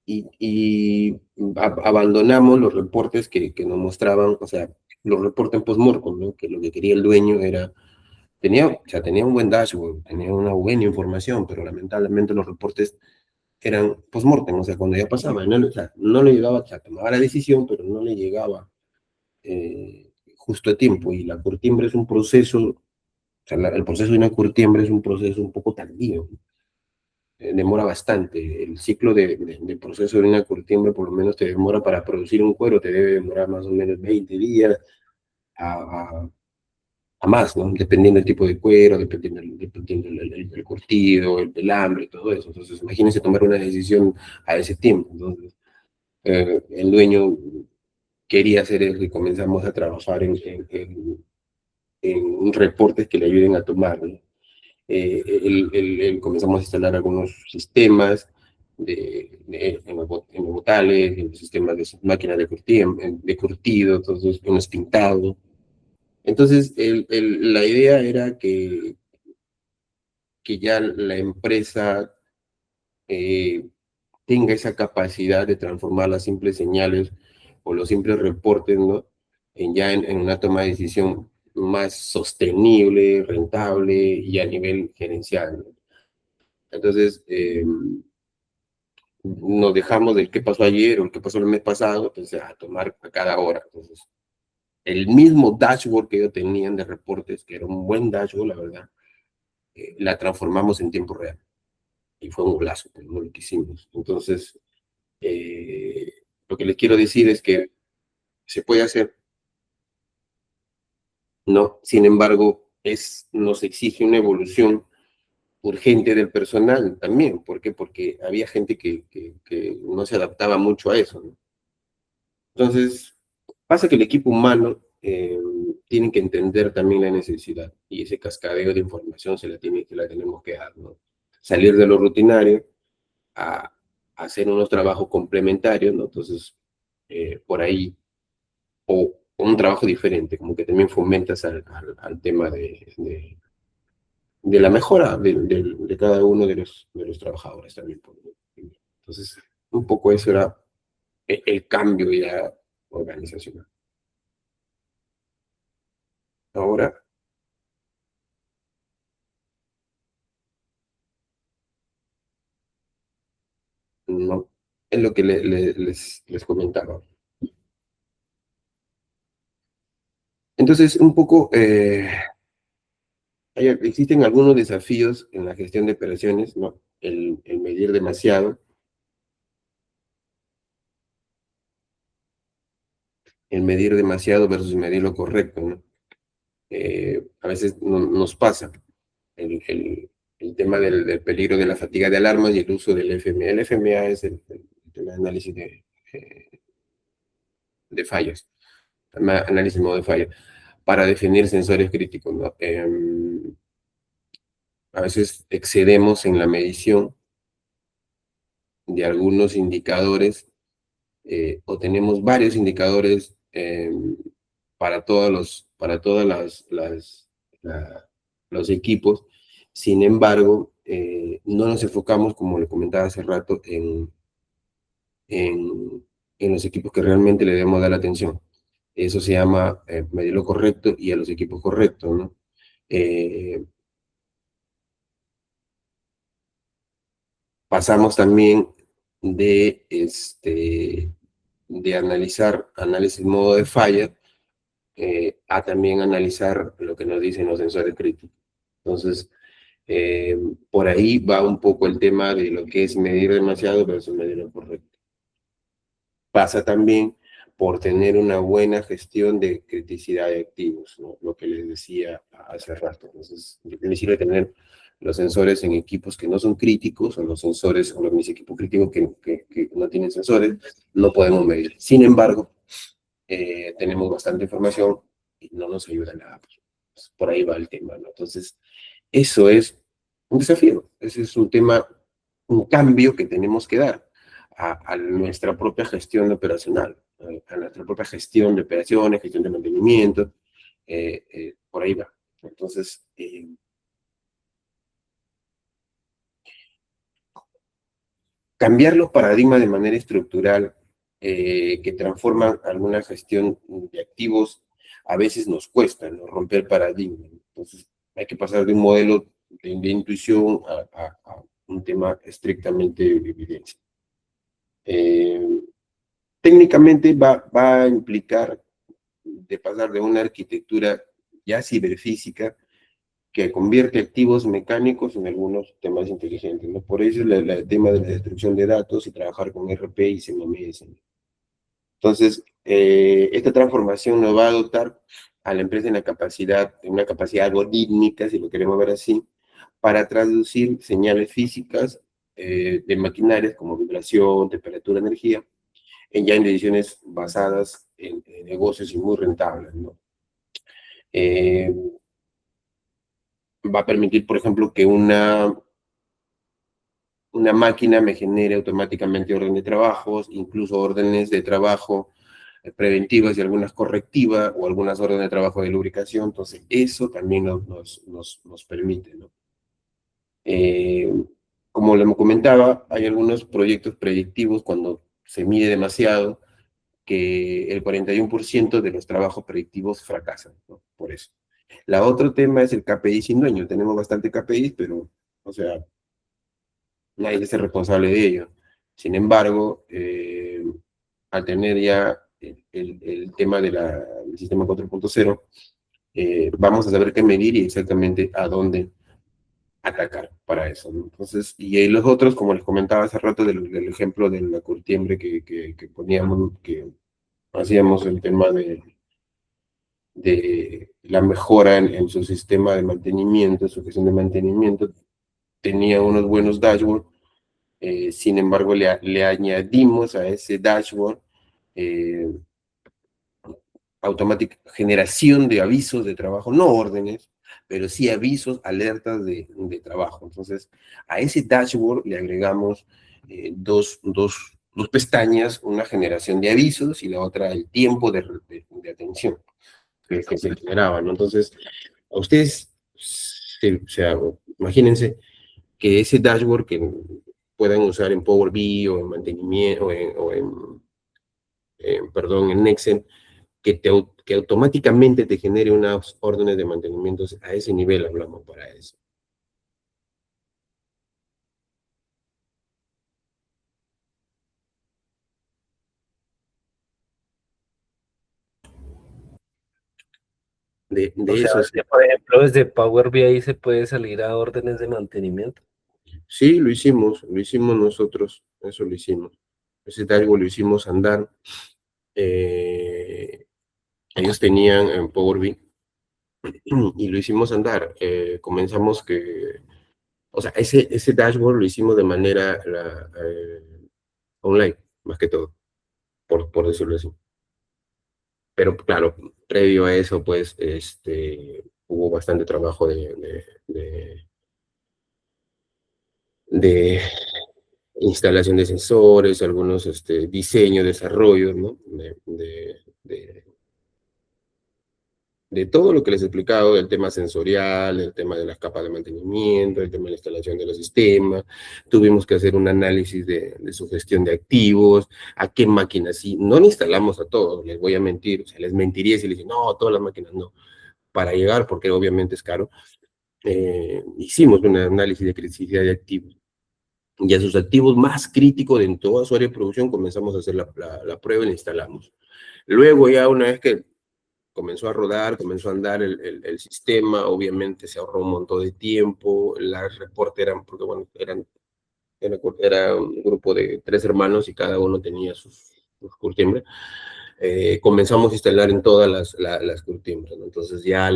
y abandonamos los reportes que nos mostraban, o sea, los reportes en post-mortem, ¿no? Que lo que quería el dueño era, o sea, tenía un buen dashboard, tenía una buena información, pero lamentablemente los reportes eran post-mortem, o sea, cuando ya pasaba, no, o sea, no le llegaba, o sea, tomaba la decisión, pero no le llegaba justo a tiempo, y la curtiembre es un proceso, o sea, el proceso de una curtiembre es un proceso un poco tardío, demora bastante. El ciclo de proceso de una curtiembre por lo menos te demora para producir un cuero, te debe demorar más o menos 20 días a, a, a más, ¿no? Dependiendo del tipo de cuero, dependiendo el curtido, el pelambre, todo eso. Entonces, imagínense tomar una decisión a ese tiempo. Entonces, el dueño quería hacer eso y comenzamos a trabajar en reportes que le ayuden a tomar, ¿no? Comenzamos a instalar algunos sistemas en botales, en los sistemas de máquinas de curtido, entonces hemos pintado. Entonces, la idea era que ya la empresa eh, tenga esa capacidad de transformar las simples señales o los simples reportes, ¿no? En una toma de decisión más sostenible, rentable y a nivel gerencial, ¿no? Entonces, nos dejamos del qué pasó ayer o el qué pasó el mes pasado, entonces a tomar a cada hora. Entonces, el mismo dashboard que ellos tenían de reportes, que era un buen dashboard, la verdad, la transformamos en tiempo real. Y fue un golazo, pero no lo que hicimos. Entonces, eh, lo que les quiero decir es que se puede hacer, ¿no? Sin embargo, nos exige una evolución urgente del personal también. ¿Por qué? Porque había gente que no se adaptaba mucho a eso, ¿no? Entonces, pasa que el equipo humano tiene que entender también la necesidad y ese cascadeo de información se la tenemos que dar, ¿no? Salir de lo rutinario a, a hacer unos trabajos complementarios, ¿no? Entonces, por ahí, o un trabajo diferente, como que también fomentas al tema de la mejora de cada uno de los trabajadores también. Entonces, un poco eso era el cambio ya organizacional. Ahora, no, es lo que les comentaba. Entonces, un poco, existen algunos desafíos en la gestión de operaciones, ¿no? El medir demasiado, el medir demasiado versus medir lo correcto, ¿no? A veces nos pasa el tema del peligro de la fatiga de alarmas y el uso del FMA. El FMA es el tema de análisis de fallos, análisis modo de falla, para definir sensores críticos, ¿no? A veces excedemos en la medición de algunos indicadores o tenemos varios indicadores para todas los equipos. Sin embargo, no nos enfocamos, como le comentaba hace rato, en los equipos que realmente le debemos dar atención. Eso se llama medir lo correcto y a los equipos correctos, ¿no? Eh, Pasamos también de analizar análisis modo de falla a también analizar lo que nos dicen los sensores críticos. Entonces, por ahí va un poco el tema de lo que es medir demasiado versus medir lo correcto. Pasa también por tener una buena gestión de criticidad de activos, ¿no? Lo que les decía hace rato. Entonces, me sirve tener los sensores en equipos que no son críticos, o los sensores, o mis equipos críticos que no tienen sensores, no podemos medir. Sin embargo, tenemos bastante información y no nos ayuda nada. Pues, por ahí va el tema, ¿no? Entonces, eso es un desafío, ese es un tema, un cambio que tenemos que dar a nuestra propia gestión operacional, a nuestra propia gestión de operaciones, gestión de mantenimiento, por ahí va. Entonces, cambiar los paradigmas de manera estructural que transforman alguna gestión de activos a veces nos cuesta, ¿no? Romper paradigmas. Entonces, hay que pasar de un modelo de intuición a un tema estrictamente de evidencia. Técnicamente va a implicar de pasar de una arquitectura ya ciberfísica que convierte activos mecánicos en algunos temas inteligentes, ¿no? Por eso el tema de la destrucción de datos y trabajar con RP y CMMS. Entonces, esta transformación nos va a dotar a la empresa en la capacidad, en una capacidad algorítmica, si lo queremos ver así, para traducir señales físicas de maquinarias como vibración, temperatura, energía, ya en decisiones basadas en negocios y muy rentables, ¿no? Eh, Va a permitir, por ejemplo, que una máquina me genere automáticamente orden de trabajos, incluso órdenes de trabajo preventivas y algunas correctivas, o algunas órdenes de trabajo de lubricación. Entonces, eso también nos permite, ¿no? Eh, Como le comentaba, hay algunos proyectos predictivos cuando se mide demasiado, que el 41% de los trabajos predictivos fracasan, ¿no? Por eso. La otro tema es el KPI sin dueño. Tenemos bastante KPIs, pero, o sea, nadie es el responsable de ello. Sin embargo, al tener ya el tema del sistema 4.0, vamos a saber qué medir y exactamente a dónde atacar para eso, ¿no? Entonces, y los otros, como les comentaba hace rato del ejemplo de la curtiembre que poníamos, que hacíamos el tema de la mejora en su sistema de mantenimiento, su gestión de mantenimiento, tenía unos buenos dashboards. Sin embargo, le añadimos a ese dashboard eh, automática generación de avisos de trabajo, no órdenes, pero sí avisos, alertas de trabajo. Entonces, a ese dashboard le agregamos dos pestañas, una generación de avisos y la otra el tiempo de atención que se generaba, ¿no? Entonces, a ustedes, o sea, imagínense que ese dashboard que puedan usar en Power BI o en mantenimiento perdón, en Excel, que automáticamente te genere unas órdenes de mantenimiento. A ese nivel hablamos para eso. O De sea, eso sí. por ejemplo, desde Power BI se puede salir a órdenes de mantenimiento. Sí, lo hicimos nosotros, eso lo hicimos. Ese algo lo hicimos andar. Ellos tenían en Power BI y lo hicimos andar. Comenzamos que, o sea, ese dashboard lo hicimos de manera online, más que todo, por decirlo así. Pero claro, previo a eso, pues, hubo bastante trabajo de instalación de sensores, algunos diseño, desarrollo, ¿no? De todo lo que les he explicado, del tema sensorial, el tema de las capas de mantenimiento, el tema de la instalación de los sistemas. Tuvimos que hacer un análisis de su gestión de activos, a qué máquinas sí. No le instalamos a todos, les voy a mentir, o sea, les mentiría si les digo, no, todas las máquinas no. Para llegar, porque obviamente es caro, hicimos un análisis de criticidad de activos. Y a sus activos más críticos en toda su área de producción comenzamos a hacer la prueba y la instalamos. Luego ya una vez que comenzó a rodar, comenzó a andar el sistema, obviamente se ahorró un montón de tiempo, las reportes eran, porque bueno, era un grupo de 3 hermanos y cada uno tenía sus curtiembre. comenzamos a instalar en todas las curtiembras, ¿no? Entonces ya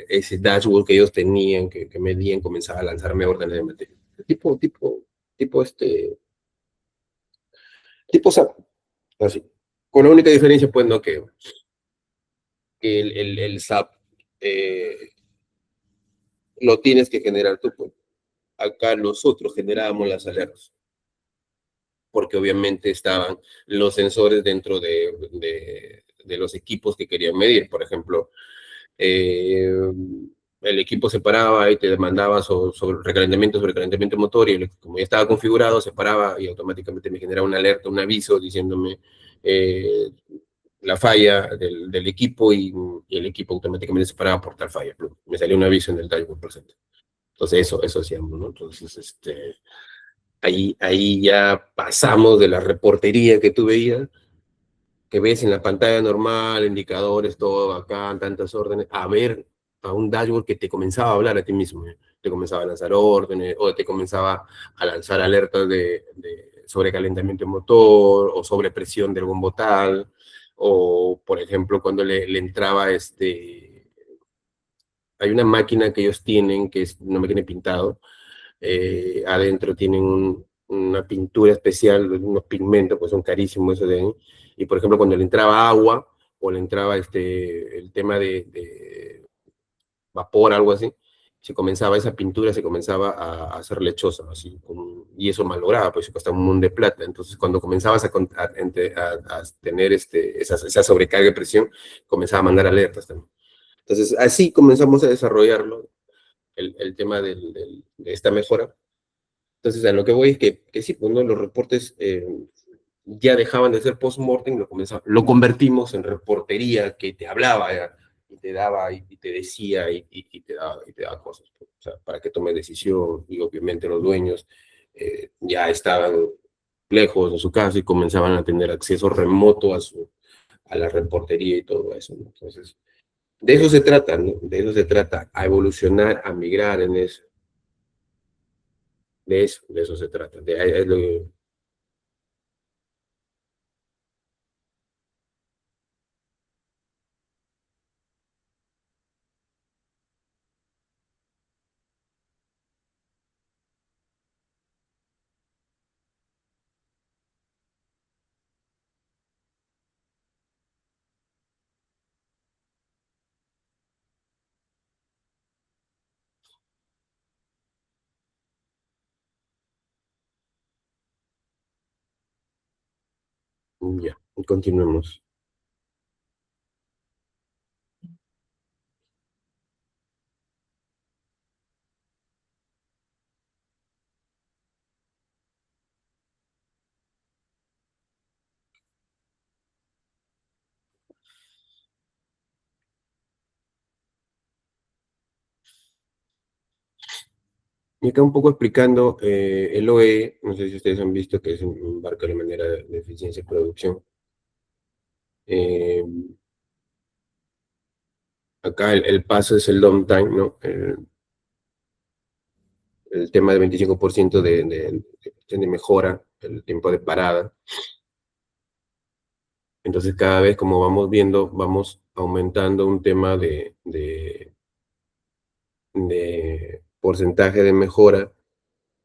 ese dashboard que ellos tenían, que medían, comenzaba a lanzarme órdenes de mantenimiento. Tipo tipo SAP, así. Con la única diferencia, pues, ¿no? Que el SAP lo tienes que generar tú, pues. Acá nosotros generábamos las alertas, porque obviamente estaban los sensores dentro de los equipos que querían medir. Por ejemplo, eh, el equipo se paraba y te demandaba sobre recalentamiento motor, y como ya estaba configurado, se paraba y automáticamente me generaba una alerta, un aviso diciéndome eh, la falla del equipo, y el equipo automáticamente se paraba por tal falla. Me salía un aviso en el dashboard presente. Entonces eso hacíamos, ¿no? Entonces, ahí ya pasamos de la reportería que tú veías, que ves en la pantalla normal, indicadores, todo acá, tantas órdenes, a ver a un dashboard que te comenzaba a hablar a ti mismo, ¿eh? Te comenzaba a lanzar órdenes, o te comenzaba a lanzar alertas de sobrecalentamiento de motor, o sobrepresión del bombo tal, o por ejemplo cuando le entraba hay una máquina que ellos tienen, que es una máquina de pintado, adentro tienen una pintura especial, unos pigmentos, pues son carísimos eso de ahí. Y por ejemplo, cuando le entraba agua, o le entraba el tema de vapor, algo así, esa pintura se comenzaba a hacer lechosa, así, y eso malograba, pues costaba un montón de plata. Entonces, cuando comenzabas a tener esa sobrecarga de presión, comenzaba a mandar alertas también. Entonces, así comenzamos a desarrollarlo, el tema de esta mejora. Entonces, a lo que voy es que sí, pues, ¿no? Los reportes ya dejaban de ser post-mortem, lo convertimos en reportería que te hablaba, y te daba, y te decía, y te daba cosas, pues, o sea, para que tomes decisión. Y obviamente los dueños ya estaban lejos de su casa y comenzaban a tener acceso remoto a la reportería y todo eso, ¿no? Entonces, de eso se trata, ¿no? De eso se trata, a evolucionar, a migrar en eso. De eso se trata. Es ya, continuemos. Y acá un poco explicando el OE, no sé si ustedes han visto que es un marco de manera de eficiencia de producción. Eh, Acá el paso es el downtime, ¿no? El tema de 25% de mejora, el tiempo de parada. Entonces, cada vez, como vamos viendo, vamos aumentando un tema de porcentaje de mejora,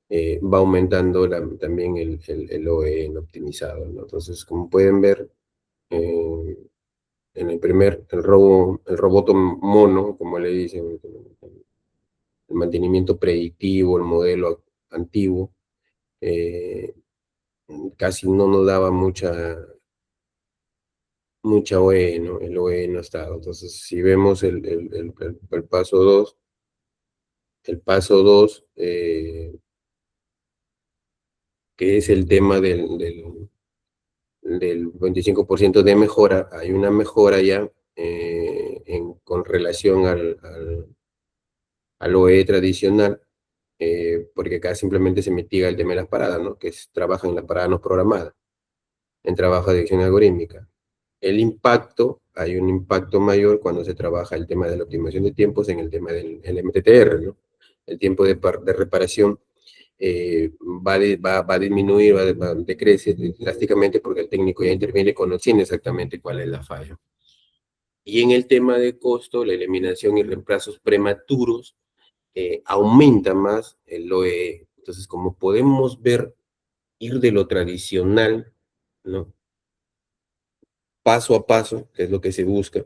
va aumentando también el OE en optimizado, ¿no? Entonces, como pueden ver, eh, en el roboto mono, como le dicen, el mantenimiento predictivo, el modelo antiguo, eh, casi no nos daba mucha OE, ¿no? El OE no estaba. Entonces, si vemos el paso 2, que es el tema del 25% de mejora, hay una mejora ya con relación al OE tradicional, porque acá simplemente se mitiga el tema de las paradas, ¿no? Trabaja en la parada no programada, en trabajo de dirección algorítmica. Hay un impacto mayor cuando se trabaja el tema de la optimización de tiempos en el tema del MTTR, ¿no? El tiempo de reparación va a disminuir, va a decrecer drásticamente porque el técnico ya interviene conociendo exactamente cuál es la falla. Y en el tema de costo, la eliminación y reemplazos prematuros aumenta más el OEE. Entonces, como podemos ver, ir de lo tradicional, ¿no? Paso a paso, que es lo que se busca,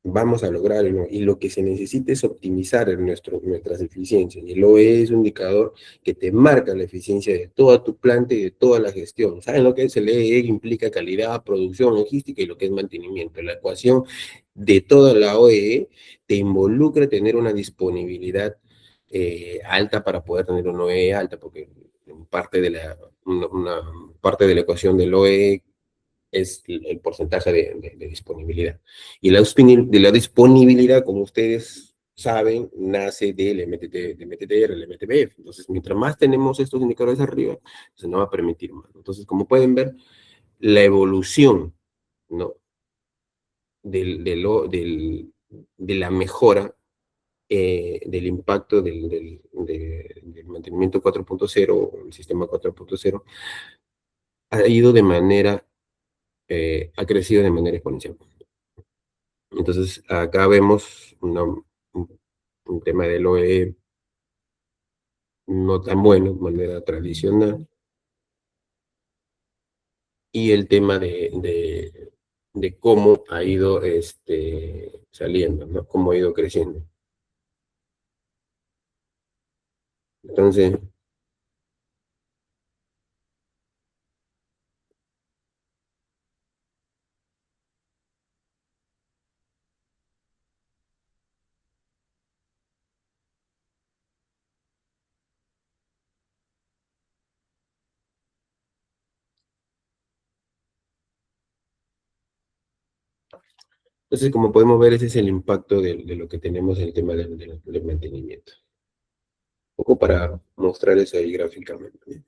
vamos a lograrlo, ¿no? Y lo que se necesita es optimizar nuestras eficiencias. Y el OE es un indicador que te marca la eficiencia de toda tu planta y de toda la gestión. ¿Saben lo que es el EE? Implica calidad, producción, logística y lo que es mantenimiento. La ecuación de toda la OEE te involucra tener una disponibilidad alta para poder tener una OEE alta, porque parte de una parte de la ecuación del OEE es el porcentaje de disponibilidad. Y de la disponibilidad, como ustedes saben, nace del MTTR, el MTBF. Entonces, mientras más tenemos estos indicadores arriba, se nos va a permitir más. Entonces, como pueden ver, la evolución, ¿no? De la mejora del impacto del mantenimiento 4.0, el sistema 4.0, ha ido de manera, ha crecido de manera exponencial. Entonces, acá vemos un tema del OE no tan bueno, de manera tradicional, y el tema de cómo ha ido saliendo, ¿no? Cómo ha ido creciendo. Entonces, como podemos ver, ese es el impacto de lo que tenemos en el tema del mantenimiento. Un poco para mostrar eso ahí gráficamente.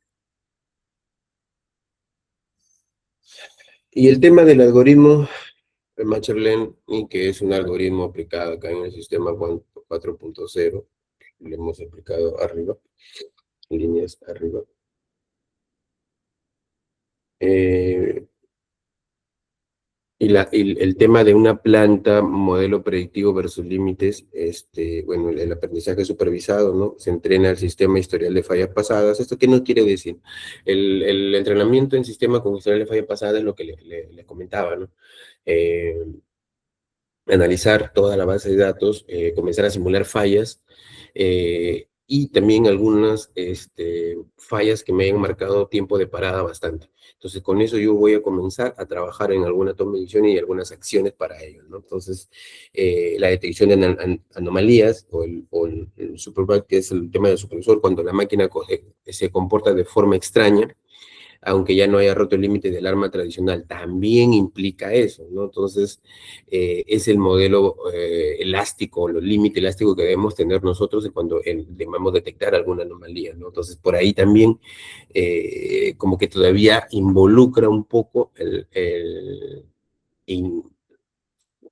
Y el tema del algoritmo, el Machine Learning, que es un algoritmo aplicado acá en el sistema 4.0, lo hemos aplicado arriba, líneas arriba. Y el tema de una planta, modelo predictivo versus límites, bueno, el aprendizaje supervisado, ¿no? Se entrena el sistema historial de fallas pasadas. ¿Esto qué nos quiere decir? El entrenamiento en sistema con historial de fallas pasadas es lo que le comentaba, ¿no? Analizar toda la base de datos, comenzar a simular fallas, y también algunas fallas que me hayan marcado tiempo de parada bastante. Entonces, con eso yo voy a comenzar a trabajar en alguna toma de decisión y algunas acciones para ello, ¿no? Entonces, la detección de anomalías el supervisor, que es el tema del supervisor, cuando la máquina se comporta de forma extraña, aunque ya no haya roto el límite del arma tradicional, también implica eso, ¿no? Entonces, es el modelo elástico, el límite elástico que debemos tener nosotros cuando debemos detectar alguna anomalía, ¿no? Entonces, por ahí también, como que todavía involucra un poco que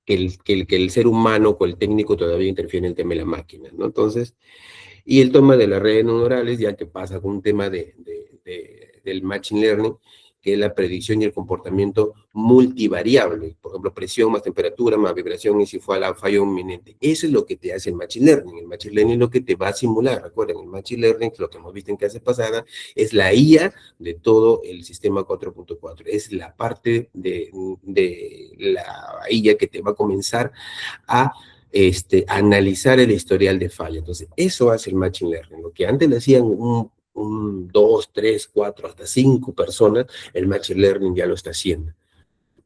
el ser humano o el técnico todavía interfiere en el tema de la máquina, ¿no? Entonces, y el tema de las redes neuronales, ya que pasa con un tema del machine learning, que es la predicción y el comportamiento multivariable. Por ejemplo, presión más temperatura más vibración y si fue a la falla inminente. Eso es lo que te hace el machine learning. El machine learning es lo que te va a simular. Recuerden, el machine learning, lo que hemos visto en clase pasada, es la IA de todo el sistema 4.4. Es la parte de la IA que te va a comenzar a analizar el historial de falla. Entonces, eso hace el Machine Learning. Lo que antes le hacían dos, tres, cuatro, hasta cinco personas, el Machine Learning ya lo está haciendo.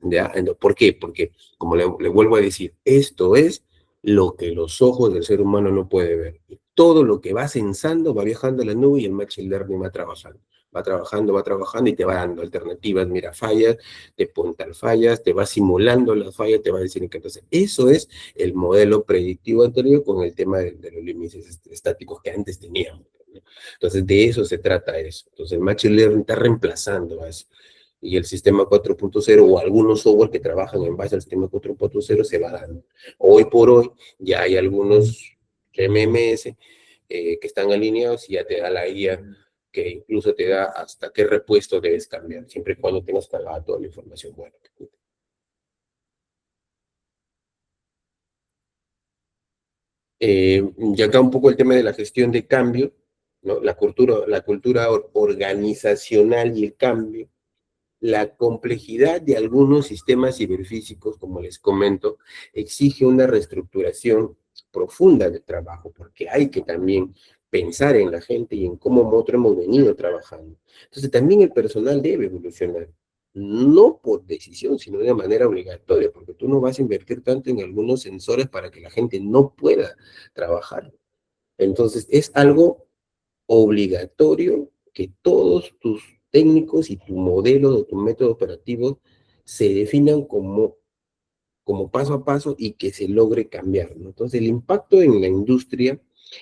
¿Ya? ¿Por qué? Porque, como le vuelvo a decir, esto es lo que los ojos del ser humano no puede ver. Y todo lo que va sensando va viajando a la nube y el Machine Learning va trabajando. Va trabajando y te va dando alternativas. Mira, fallas, te pone tal fallas, te va simulando las fallas, te va diciendo que entonces eso es el modelo predictivo anterior con el tema de los límites estáticos que antes teníamos, ¿no? Entonces, de eso se trata eso. Entonces, el Machine Learning está reemplazando a eso. Y el sistema 4.0 o algunos software que trabajan en base al sistema 4.0 se va dando. Hoy por hoy ya hay algunos MMS que están alineados y ya te da la guía que incluso te da hasta qué repuesto debes cambiar, siempre y cuando tengas cargada toda la información buena. Y acá un poco el tema de la gestión de cambio, ¿no? La cultura organizacional y el cambio, la complejidad de algunos sistemas ciberfísicos, como les comento, exige una reestructuración profunda del trabajo, porque hay que también pensar en la gente y en cómo nosotros hemos venido trabajando. Entonces, también el personal debe evolucionar, no por decisión, sino de manera obligatoria, porque tú no vas a invertir tanto en algunos sensores para que la gente no pueda trabajar. Entonces, es algo obligatorio que todos tus técnicos y tu modelo o tu método operativo se definan como paso a paso y que se logre cambiar, ¿no? Entonces, el impacto en la industria,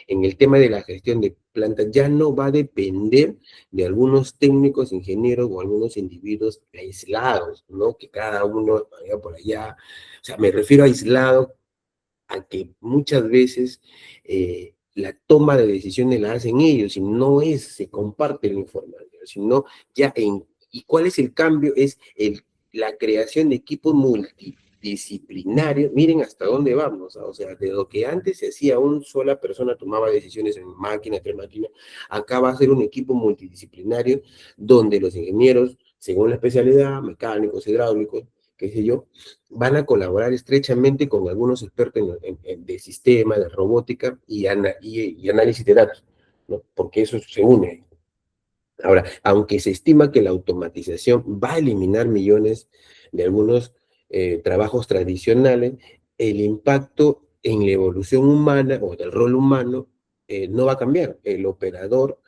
en el tema de la gestión de plantas, ya no va a depender de algunos técnicos, ingenieros o algunos individuos aislados, ¿no? Que cada uno vaya por allá. O sea, me refiero a aislado a que muchas veces la toma de decisiones la hacen ellos y no es, se comparte la información, sino ya en, ¿y cuál es el cambio? Es la creación de equipos multidisciplinarios, miren hasta dónde vamos, ¿ah? O sea, de lo que antes se hacía una sola persona tomaba decisiones en máquina, tres máquinas, acá va a ser un equipo multidisciplinario donde los ingenieros, según la especialidad, mecánicos, hidráulicos, qué sé yo, van a colaborar estrechamente con algunos expertos de sistemas, de robótica y análisis de datos, ¿no? Porque eso se une. Ahora, aunque se estima que la automatización va a eliminar millones de algunos trabajos tradicionales, el impacto en la evolución humana o del rol humano no va a cambiar. El operador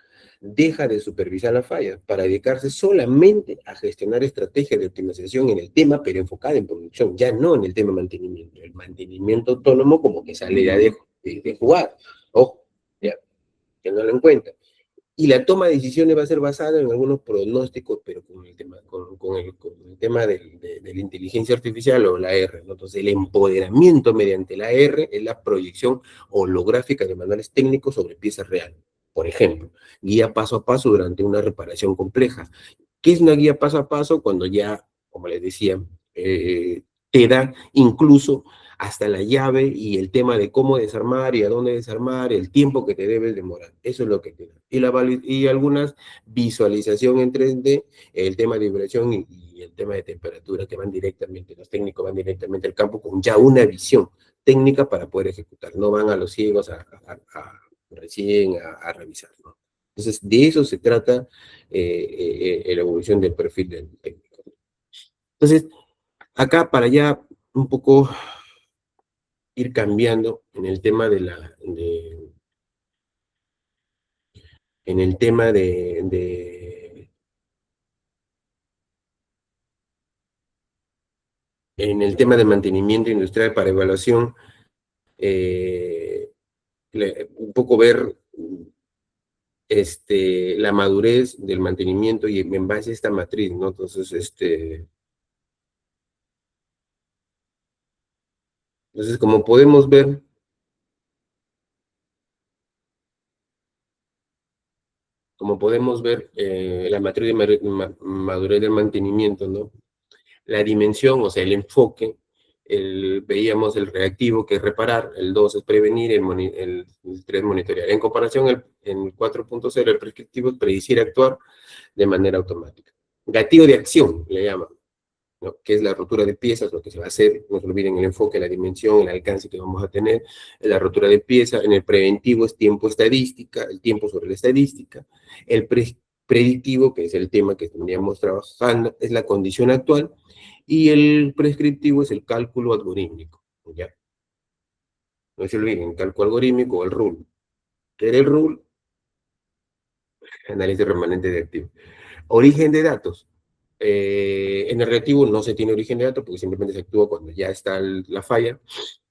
deja de supervisar las fallas para dedicarse solamente a gestionar estrategias de optimización en el tema, pero enfocada en producción, ya no en el tema de mantenimiento. El mantenimiento autónomo como que sale ya de jugar. Ojo, ya, que no lo encuentra. Y la toma de decisiones va a ser basada en algunos pronósticos, pero con el tema de la inteligencia artificial o la R, ¿no? Entonces, el empoderamiento mediante la R es la proyección holográfica de manuales técnicos sobre piezas reales. Por ejemplo, guía paso a paso durante una reparación compleja. ¿Qué es una guía paso a paso? Cuando ya, como les decía, te da incluso hasta la llave y el tema de cómo desarmar y a dónde desarmar, el tiempo que te debes demorar. Eso es lo que te da. Y algunas visualización en 3D, el tema de vibración y el tema de temperatura que van directamente, los técnicos van directamente al campo con ya una visión técnica para poder ejecutar. No van a los ciegos recién a revisar, ¿no? Entonces, de eso se trata la evolución del perfil del técnico. Entonces, acá para ya un poco ir cambiando en el tema en el tema en el tema de mantenimiento industrial para evaluación, un poco ver la madurez del mantenimiento y en base a esta matriz, ¿no? Entonces como podemos ver la matriz de madurez del mantenimiento, ¿no? La dimensión, o sea, el enfoque, veíamos el reactivo, que es reparar, el 2 es prevenir, el 3 monitorear. En comparación, en el 4.0, el prescriptivo es predecir actuar de manera automática. Gatillo de acción, le llaman, ¿no? Que es la rotura de piezas, lo que se va a hacer, no se olviden el enfoque, la dimensión, el alcance que vamos a tener, la rotura de piezas. En el preventivo es tiempo estadística, el tiempo sobre la estadística. El predictivo, que es el tema que tendríamos trabajando, es la condición actual, y el prescriptivo es el cálculo algorítmico, ¿ya? No se olviden, el cálculo algorítmico o el rule. ¿Qué era el rule? Análisis remanente de activos. Origen de datos. En el reactivo no se tiene origen de datos porque simplemente se actúa cuando ya está la falla.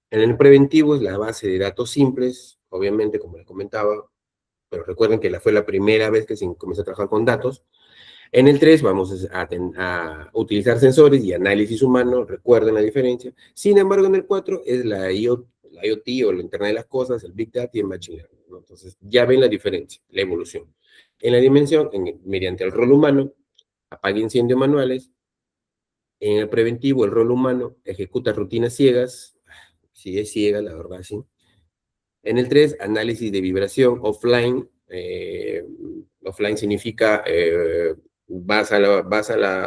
En el preventivo es la base de datos simples, obviamente, como les comentaba, pero recuerden que fue la primera vez que se comenzó a trabajar con datos. En el 3 vamos a utilizar sensores y análisis humano, recuerden la diferencia. Sin embargo, en el 4 es la IoT o la Internet de las Cosas, el Big Data y el Machine Learning, ¿no? Entonces, ya ven la diferencia, la evolución. En la dimensión, mediante el rol humano, apaga incendios manuales. En el preventivo, el rol humano ejecuta rutinas ciegas. Si es ciega, la verdad, sí. En el 3, análisis de vibración offline. Offline significa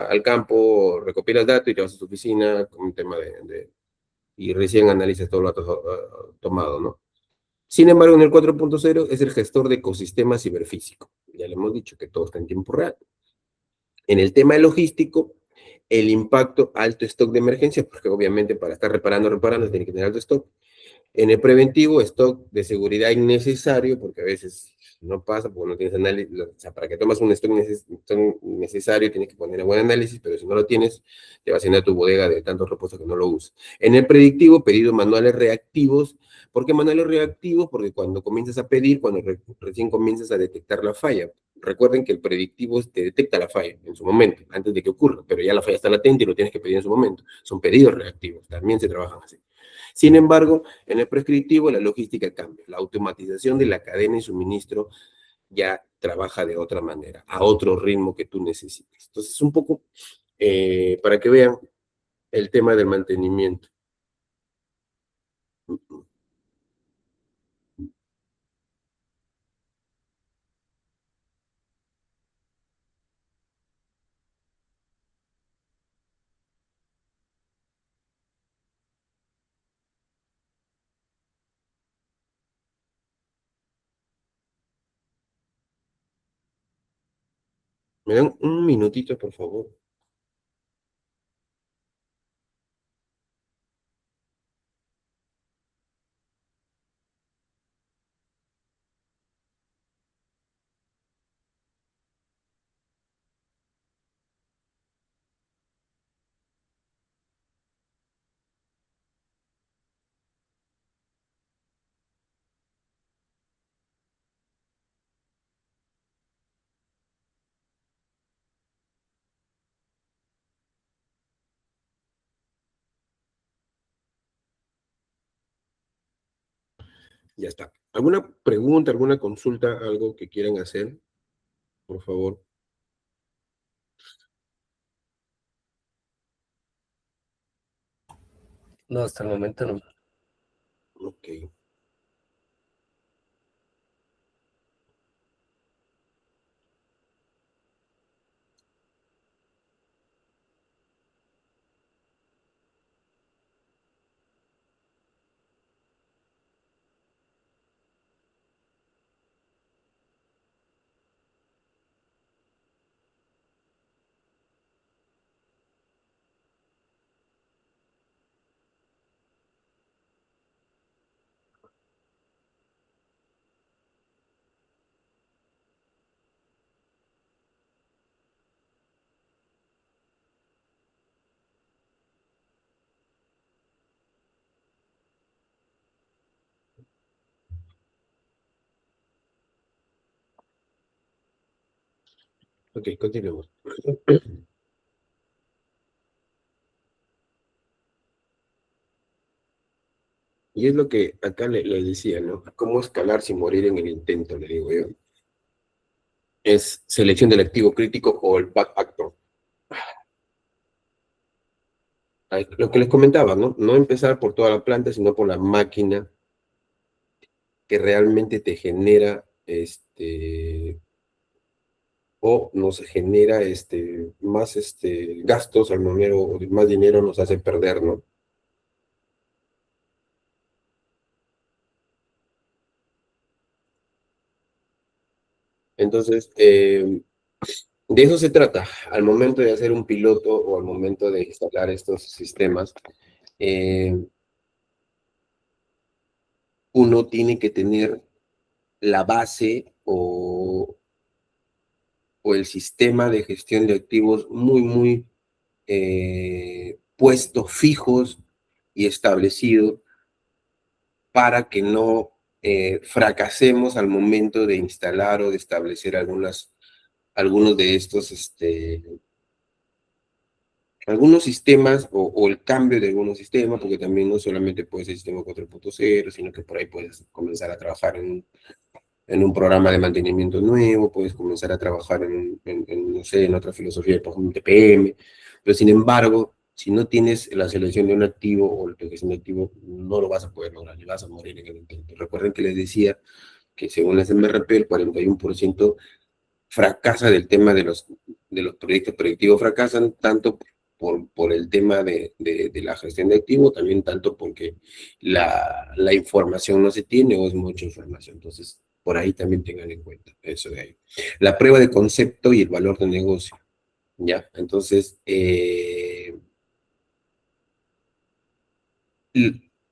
al campo, recopilas datos y te vas a tu oficina con un tema y recién analizas todo lo tomado, ¿no? Sin embargo, en el 4.0 es el gestor de ecosistemas ciberfísico. Ya le hemos dicho que todo está en tiempo real. En el tema logístico, el impacto alto stock de emergencia, porque obviamente para estar reparando, tiene que tener alto stock. En el preventivo, stock de seguridad innecesario, porque a veces no pasa, porque no tienes análisis, o sea, para que tomas un stock necesario tienes que poner un buen análisis, pero si no lo tienes, te va a llenar tu bodega de tantos reposos que no lo usas. En el predictivo, pedidos manuales reactivos. ¿Por qué manuales reactivos? Porque cuando comienzas a pedir, cuando recién comienzas a detectar la falla. Recuerden que el predictivo te detecta la falla en su momento, antes de que ocurra, pero ya la falla está latente y lo tienes que pedir en su momento. Son pedidos reactivos, también se trabajan así. Sin embargo, en el prescriptivo la logística cambia. La automatización de la cadena de suministro ya trabaja de otra manera, a otro ritmo que tú necesites. Entonces, un poco para que vean el tema del mantenimiento. ¿Me dan un minutito, por favor? Ya está. ¿Alguna pregunta, alguna consulta, algo que quieran hacer? Por favor. No, hasta el momento no. Ok. Ok, continuemos. Y es lo que acá le decía, ¿no? ¿Cómo escalar sin morir en el intento? Le digo yo. Es selección del activo crítico o el bad actor. Lo que les comentaba, ¿no? No empezar por toda la planta, sino por la máquina que realmente te genera, o nos genera, más, gastos al momento, o más dinero nos hace perder, ¿no? Entonces, de eso se trata. Al momento de hacer un piloto o al momento de instalar estos sistemas, eh, uno tiene que tener la base o el sistema de gestión de activos muy puestos, fijos y establecidos para que no fracasemos al momento de instalar o de establecer algunos de estos, algunos sistemas o el cambio de algunos sistemas, porque también no solamente puede ser el sistema 4.0, sino que por ahí puedes comenzar a trabajar en un programa de mantenimiento nuevo, puedes comenzar a trabajar no sé, en otra filosofía, por ejemplo, TPM, pero sin embargo, si no tienes la selección de un activo o la gestión de activo, no lo vas a poder lograr y vas a morir en el intento. Recuerden que les decía que según las MRP, el 41% fracasa del tema de los proyectos predictivos, fracasan tanto por el tema de la gestión de activos, también tanto porque la información no se tiene o es mucha información. Entonces, por ahí también tengan en cuenta eso de ahí. La prueba de concepto y el valor de negocio, ¿ya? Entonces,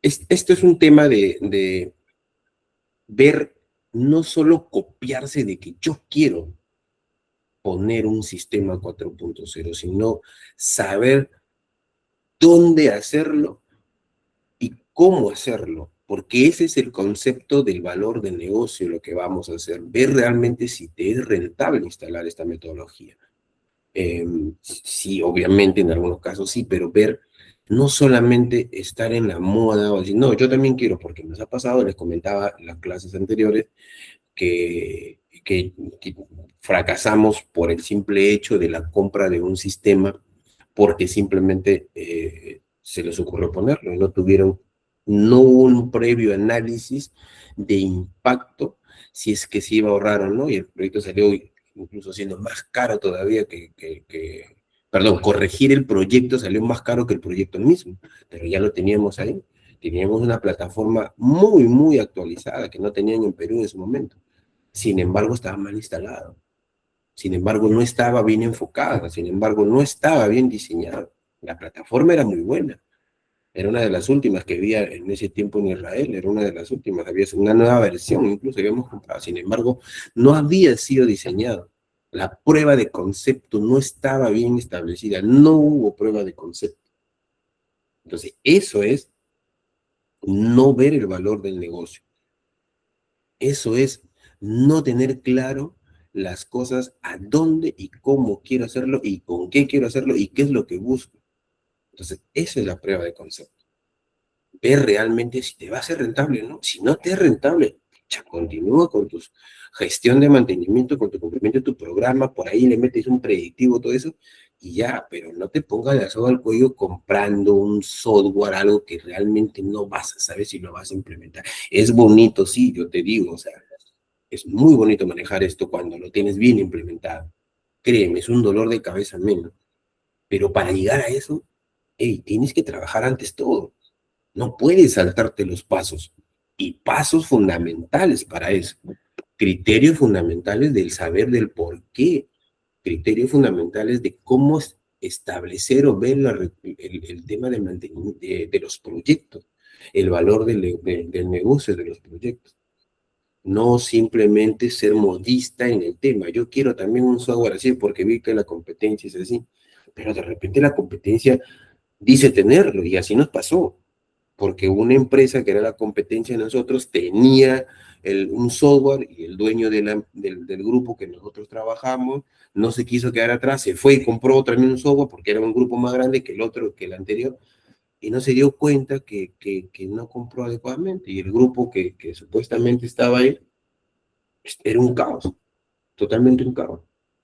esto es un tema de ver, no solo copiarse de que yo quiero poner un sistema 4.0, sino saber dónde hacerlo y cómo hacerlo, porque ese es el concepto del valor del negocio, lo que vamos a hacer, ver realmente si te es rentable instalar esta metodología. Sí, obviamente en algunos casos sí, pero ver, no solamente estar en la moda o decir, no, yo también quiero, porque nos ha pasado, les comentaba en las clases anteriores, que fracasamos por el simple hecho de la compra de un sistema porque simplemente se les ocurrió ponerlo y no hubo un previo análisis de impacto si es que se iba a ahorrar o no, y el proyecto salió incluso siendo más caro todavía perdón, corregir el proyecto salió más caro que el proyecto mismo, pero ya lo teníamos ahí. Teníamos una plataforma muy, muy actualizada que no tenían en Perú en ese momento. Sin embargo, estaba mal instalado. Sin embargo, no estaba bien enfocada. Sin embargo, no estaba bien diseñada. La plataforma era muy buena. Era una de las últimas que había en ese tiempo en Israel. Era una de las últimas. Había una nueva versión, incluso habíamos comprado. Sin embargo, no había sido diseñado. La prueba de concepto no estaba bien establecida. No hubo prueba de concepto. Entonces, eso es no ver el valor del negocio. Eso es no tener claro las cosas a dónde y cómo quiero hacerlo y con qué quiero hacerlo y qué es lo que busco. Entonces, esa es la prueba de concepto. Ver realmente si te va a ser rentable o no. Si no te es rentable, ya continúa con tu gestión de mantenimiento, con tu cumplimiento de tu programa, por ahí le metes un predictivo, todo eso, y ya, pero no te pongas la soga al cuello comprando un software, algo que realmente no vas a saber si lo vas a implementar. Es bonito, sí, yo te digo, o sea, es muy bonito manejar esto cuando lo tienes bien implementado. Créeme, es un dolor de cabeza menos. Pero para llegar a eso, hey, tienes que trabajar antes todo. No puedes saltarte los pasos. Y pasos fundamentales para eso. Criterios fundamentales del saber del por qué. Criterios fundamentales de cómo establecer o ver el tema de, de los proyectos. El valor del negocio de los proyectos. No simplemente ser modista en el tema. Yo quiero también un software así porque vi que la competencia es así. Pero de repente la competencia dice tenerlo y así nos pasó. Porque una empresa que era la competencia de nosotros tenía un software y el dueño del grupo que nosotros trabajamos no se quiso quedar atrás, se fue y compró también un software porque era un grupo más grande que el otro, que el anterior, y no se dio cuenta que no compró adecuadamente. Y el grupo que supuestamente estaba ahí era un caos, totalmente un caos.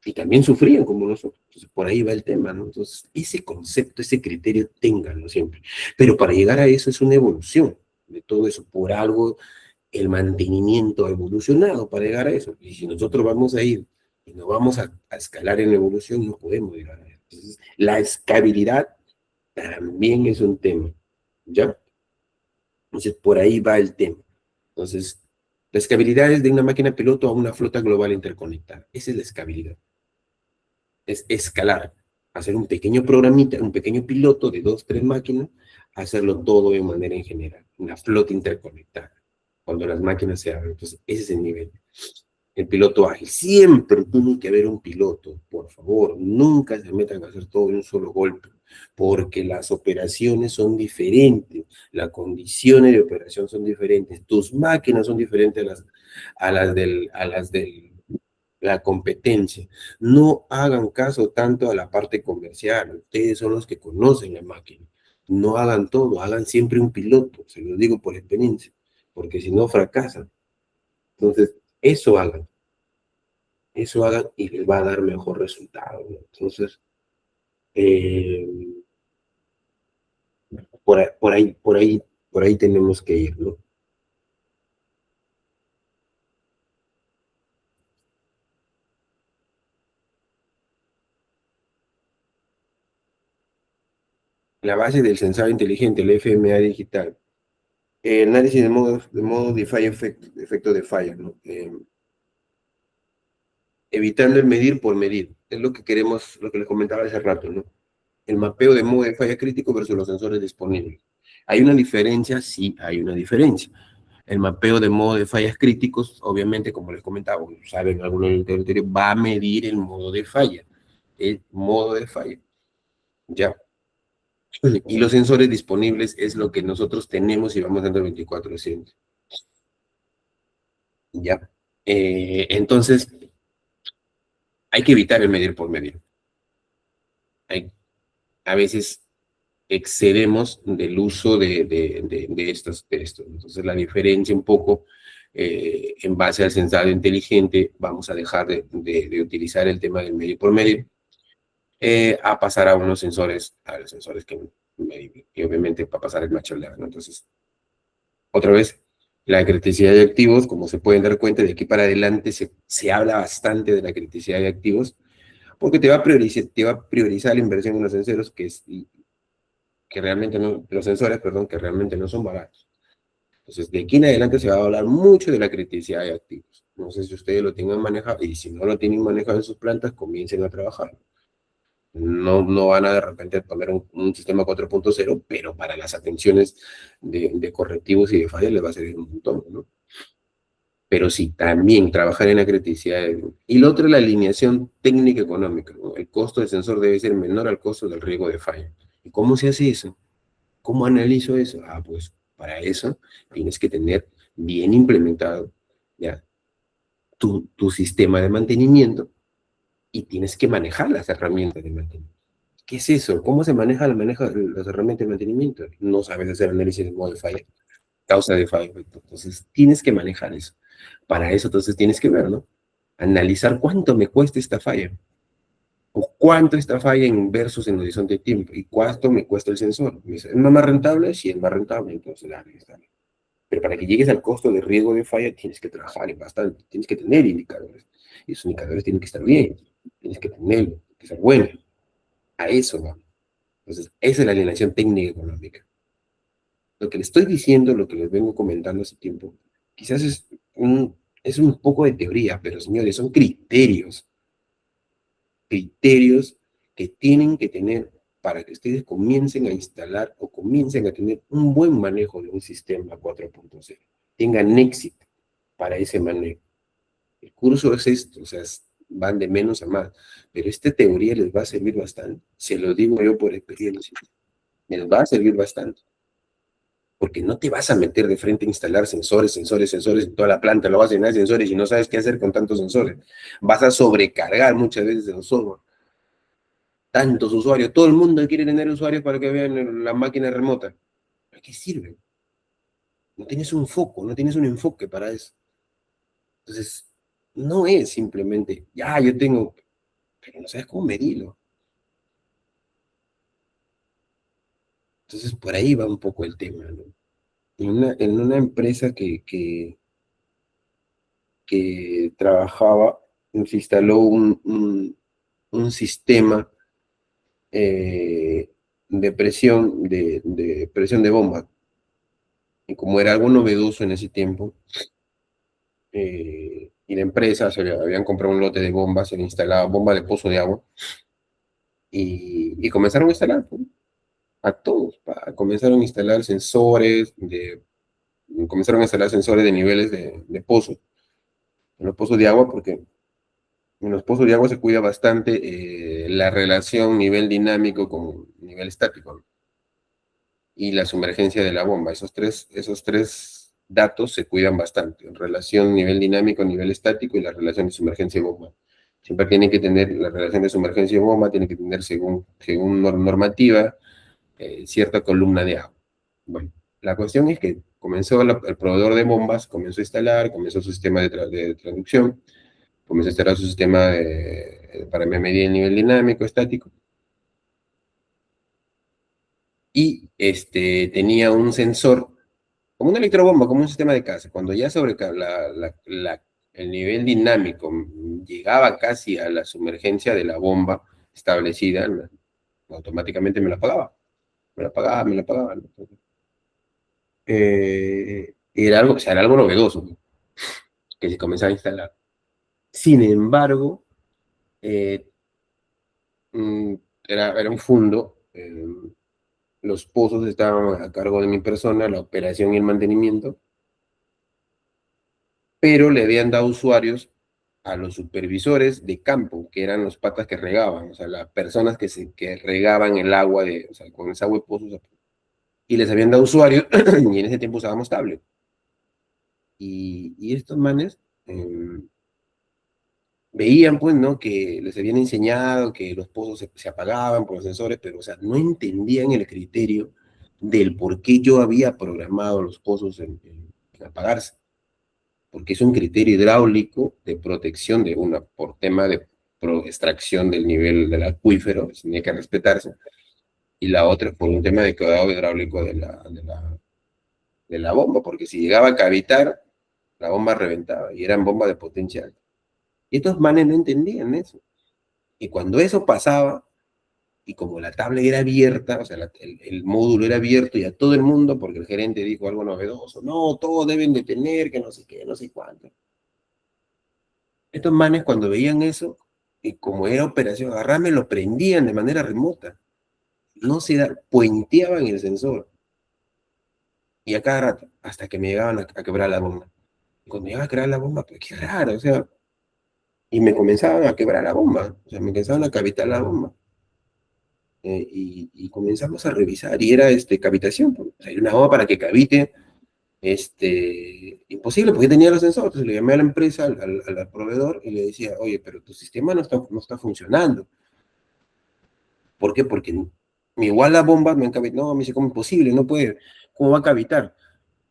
Y también sufrían como nosotros. Entonces, por ahí va el tema, ¿no? Entonces, ese concepto, ese criterio, ténganlo siempre. Pero para llegar a eso es una evolución de todo eso. Por algo, el mantenimiento ha evolucionado para llegar a eso. Y si nosotros vamos a ir y nos vamos a escalar en la evolución, no podemos llegar a eso. Entonces, la escalabilidad también es un tema, ¿ya? Entonces, por ahí va el tema. Entonces, la escalabilidad es de una máquina piloto a una flota global interconectada. Esa es la escalabilidad. Es escalar, hacer un pequeño programita, un pequeño piloto de 2, 3 máquinas, hacerlo todo de manera en general, una flota interconectada, cuando las máquinas se abren. Entonces, ese es el nivel. El piloto ágil. Siempre tiene que haber un piloto, por favor. Nunca se metan a hacer todo de un solo golpe, porque las operaciones son diferentes, las condiciones de operación son diferentes, tus máquinas son diferentes a las del la competencia. No hagan caso tanto a la parte comercial. Ustedes son los que conocen la máquina. No hagan todo, hagan siempre un piloto. Se lo digo por experiencia, porque si no fracasan. Entonces, Eso hagan, eso hagan y les va a dar mejor resultado, ¿no? Entonces, eh, por ahí tenemos que ir, ¿no? La base del sensor inteligente, el FMA digital, el análisis de modo de falla, efecto de falla, ¿no? Evitando el medir por medir, es lo que queremos, lo que les comentaba hace rato, ¿no? El mapeo de modo de falla crítico versus los sensores disponibles. ¿Hay una diferencia? Sí, hay una diferencia. El mapeo de modo de fallas críticos, obviamente, como les comentaba, saben, algunos del territorio, va a medir el modo de falla. El modo de falla. Ya. Y los sensores disponibles es lo que nosotros tenemos y vamos dando 24/7. Ya. Entonces, hay que evitar el medir por medir. A veces excedemos del uso de estos. Entonces, la diferencia un poco, en base al sensado inteligente, vamos a dejar de utilizar el tema del medio por medio, a pasar a los sensores que obviamente para pasar el match level, ¿no? Entonces, otra vez, la criticidad de activos, como se pueden dar cuenta, de aquí para adelante se habla bastante de la criticidad de activos, porque te va a priorizar la inversión en los sensores, que realmente no, los sensores, perdón, que realmente no son baratos. Entonces, de aquí en adelante se va a hablar mucho de la criticidad de activos. No sé si ustedes lo tengan manejado, y si no lo tienen manejado en sus plantas, comiencen a trabajar. No, no van a de repente poner un sistema 4.0, pero para las atenciones de correctivos y de fallas les va a servir un montón, ¿no? Pero sí, también trabajar en la criticidad. Y lo otro es la alineación técnica económica, ¿no? El costo del sensor debe ser menor al costo del riesgo de falla. ¿Y cómo se hace eso? ¿Cómo analizo eso? Ah, pues para eso tienes que tener bien implementado, ya, tu sistema de mantenimiento, y tienes que manejar las herramientas de mantenimiento. ¿Qué es eso? ¿Cómo se maneja las herramientas de mantenimiento? No sabes hacer análisis de modo de falla, causa de falla. Entonces, tienes que manejar eso. Para eso, entonces, tienes que ver, ¿no? Analizar cuánto me cuesta esta falla, o cuánto esta falla en versus en horizonte de tiempo, y cuánto me cuesta el sensor. ¿Es más rentable? Si es más rentable, entonces dale, está bien. Pero para que llegues al costo de riesgo de falla, tienes que trabajar en bastante, tienes que tener indicadores. Y esos indicadores tienen que estar bien, tienes que tenerlo, tienen que ser buenos. A eso va. Entonces, esa es la alineación técnica económica. Lo que les estoy diciendo, lo que les vengo comentando hace tiempo, quizás es un poco de teoría, pero señores, son criterios que tienen que tener para que ustedes comiencen a instalar o comiencen a tener un buen manejo de un sistema 4.0, tengan éxito para ese manejo. El curso es esto, o sea, van de menos a más, pero esta teoría les va a servir bastante, se lo digo yo por experiencia, les va a servir bastante, porque no te vas a meter de frente a instalar sensores en toda la planta, lo vas a llenar de sensores y no sabes qué hacer con tantos sensores. Vas a sobrecargar muchas veces el software. Tantos usuarios, todo el mundo quiere tener usuarios para que vean la máquina remota. ¿Para qué sirve? No tienes un foco, no tienes un enfoque para eso. Entonces, no es simplemente, ya, yo tengo, pero no sabes cómo medirlo. Entonces, por ahí va un poco el tema, ¿no? En una empresa que trabajaba, se instaló un sistema, de presión de bomba. Y como era algo novedoso en ese tiempo, y la empresa habían comprado un lote de bombas, se le instalaba bomba de pozo de agua, y comenzaron a instalar, pues, a todos, comenzaron a instalar sensores de niveles de pozo, en los pozos de agua, porque en los pozos de agua se cuida bastante, la relación nivel dinámico con nivel estático, ¿no? Y la sumergencia de la bomba. Esos tres datos se cuidan bastante, en relación nivel dinámico, nivel estático, y la relación de sumergencia de bomba. Siempre tienen que tener la relación de sumergencia de bomba, tiene que tener según normativa, cierta columna de agua. Bueno, la cuestión es que comenzó el proveedor de bombas, comenzó a instalar, comenzó su sistema de traducción, comenzó a instalar su sistema para medir el nivel dinámico, estático, y tenía un sensor, como una electrobomba, como un sistema de casa. Cuando ya el nivel dinámico llegaba casi a la sumergencia de la bomba establecida, automáticamente me la apagaba, me la apagaba, me la apagaba. Era algo, o sea, era algo novedoso, ¿no? Que se comenzaba a instalar. Sin embargo, eh, mm, era un fundo, los pozos estaban a cargo de mi persona, la operación y el mantenimiento, pero le habían dado usuarios a los supervisores de campo, que eran los patas que regaban, o sea, las personas que regaban el agua, o sea, con esa agua de pozos, y les habían dado usuarios, y en ese tiempo usábamos tablet. Y estos manes veían, pues, ¿no? Que les habían enseñado que los pozos se apagaban por los sensores, pero, o sea, no entendían el criterio del por qué yo había programado los pozos en apagarse. Porque es un criterio hidráulico de protección por tema de extracción del nivel del acuífero, tenía que respetarse, y la otra por un tema de cuidado hidráulico de la bomba, porque si llegaba a cavitar, la bomba reventaba, y eran bombas de potencia alta. Y estos manes no entendían eso. Y cuando eso pasaba, y como la tabla era abierta, o sea, el módulo era abierto y a todo el mundo, porque el gerente dijo algo novedoso, no, todos deben de tener, que no sé qué, no sé cuánto. Estos manes cuando veían eso, y como era operación agarrarme, lo prendían de manera remota. No puenteaban el sensor. Y a cada rato, hasta que me llegaban a quebrar la bomba. Y cuando llegaba a quebrar la bomba, pues qué raro, o sea, y me comenzaban a quebrar la bomba, o sea, me comenzaban a cavitar la bomba. Y comenzamos a revisar, y era cavitación, pues. O sea, hay una bomba para que cavite, imposible, porque tenía los sensores. Entonces le llamé a la empresa, al proveedor, y le decía, oye, pero tu sistema no está funcionando. ¿Por qué? Porque igual la bomba me han cavitado. No, me dice, ¿cómo es posible? No puede, ¿cómo va a cavitar?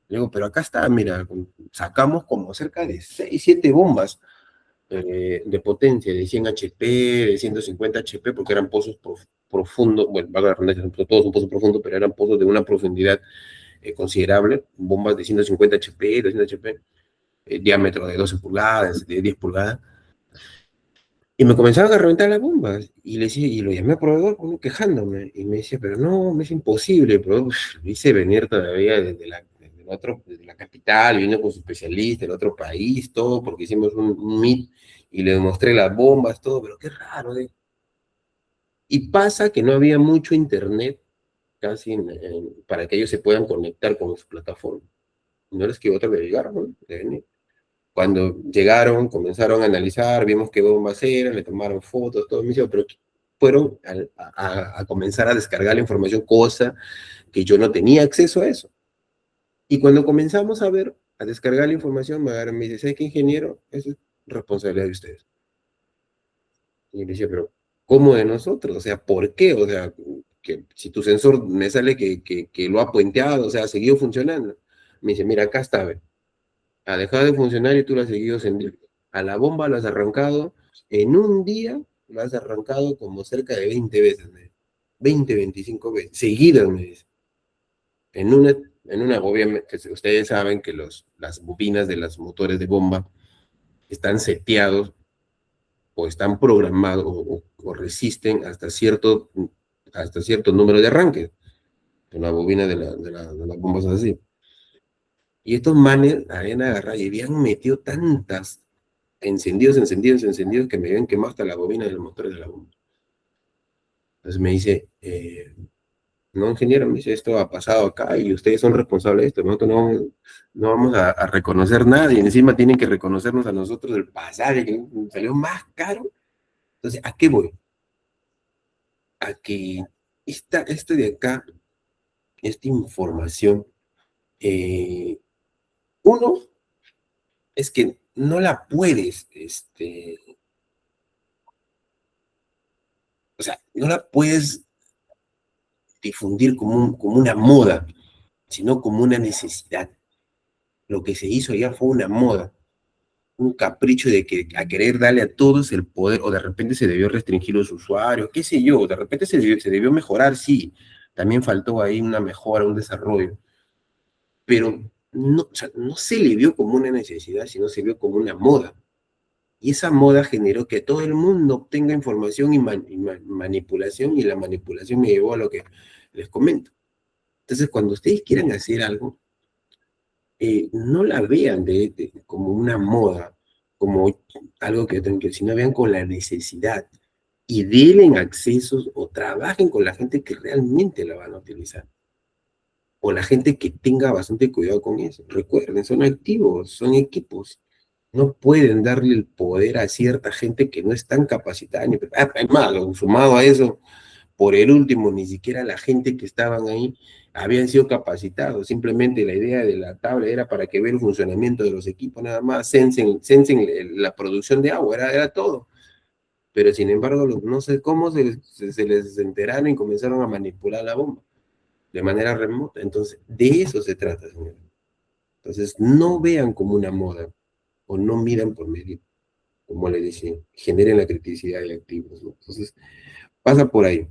Le digo, pero acá está, mira, sacamos como cerca de 6 7 bombas de potencia, de 100 HP, de 150 HP, porque eran pozos profundos, bueno, valga la redundancia, todos son pozos profundos, pero eran pozos de una profundidad considerable, bombas de 150 HP, 200 HP, diámetro de 12 pulgadas, de 10 pulgadas, y me comenzaban a reventar las bombas, y le decía, y lo llamé al proveedor, bueno, quejándome, y me decía, pero no, me es imposible, el proveedor lo hice venir todavía desde la capital, vino con su especialista en otro país, todo, porque hicimos un meet, y le mostré las bombas, todo, pero qué raro, ¿eh? Y pasa que no había mucho internet casi para que ellos se puedan conectar con su plataforma. No les quedó otra de llegar, ¿no? De venir. Cuando llegaron, comenzaron a analizar, vimos qué bombas eran, le tomaron fotos, todo, me dijo, pero fueron a comenzar a descargar la información, cosa que yo no tenía acceso a eso. Y cuando comenzamos a ver, a descargar la información, me agarran y me dice, ¿sabes qué, ingeniero? Eso es responsabilidad de ustedes. Y le decía, pero ¿cómo de nosotros? O sea, ¿por qué? O sea, que si tu sensor me sale que lo ha puenteado, o sea, ha seguido funcionando. Me dice, mira, acá está, ve. Ha dejado de funcionar y tú lo has seguido encendiendo. A la bomba lo has arrancado, en un día lo has arrancado como cerca de 20 veces, me dice. 20, 25 veces, seguidas, me dice. Obviamente, ustedes saben que las bobinas de los motores de bomba están seteados o están programados o resisten hasta cierto número de arranques. Una bobina de las bombas es así. Y estos manes habían agarrado y habían metido tantas encendidos, encendidos, encendidos que me habían quemado hasta la bobina del motor de la bomba. Entonces me dice, no, ingeniero, me dice, esto ha pasado acá y ustedes son responsables de esto. Nosotros no vamos a reconocer nada, y encima tienen que reconocernos a nosotros el pasaje que salió más caro. Entonces, ¿a qué voy? A que esto de acá, esta información, eh, uno, es que no la puedes, o sea, no la puedes difundir como una moda, sino como una necesidad. Lo que se hizo allá fue una moda, un capricho de que a querer darle a todos el poder, o de repente se debió restringir los usuarios, qué sé yo, de repente se debió mejorar, sí, también faltó ahí una mejora, un desarrollo, pero no, o sea, no se le vio como una necesidad, sino se vio como una moda. Y esa moda generó que todo el mundo obtenga información y manipulación, y la manipulación me llevó a lo que les comento. Entonces, cuando ustedes quieran hacer algo, no la vean como una moda, como algo que tengan que, sino vean con la necesidad y denle accesos o trabajen con la gente que realmente la van a utilizar o la gente que tenga bastante cuidado con eso. Recuerden, son activos, son equipos. No pueden darle el poder a cierta gente que no es tan capacitada. Además, sumado a eso, por el último, ni siquiera la gente que estaban ahí habían sido capacitados. Simplemente la idea de la tabla era para que vea el funcionamiento de los equipos, nada más, censen la producción de agua, era todo. Pero sin embargo, no sé cómo se les enteraron y comenzaron a manipular la bomba de manera remota. Entonces, de eso se trata, señor. Entonces, no vean como una moda o no midan por medio, como le decía, generen la criticidad de activos, ¿no? Entonces, pasa por ahí.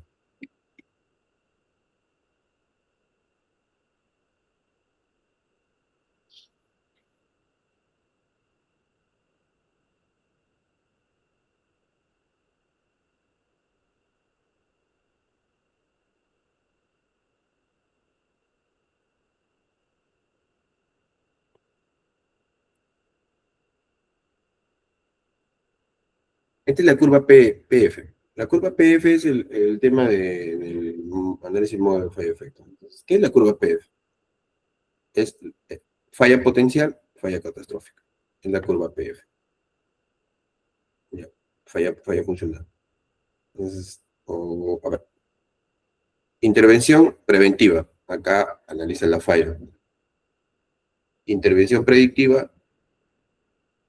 Esta es la curva PF. La curva PF es el tema del análisis modo de falla efecto. Entonces, ¿qué es la curva PF? Es falla potencial, falla catastrófica. Es la curva PF. Ya. Falla funcional. Entonces, a ver, intervención preventiva. Acá analiza la falla. Intervención predictiva,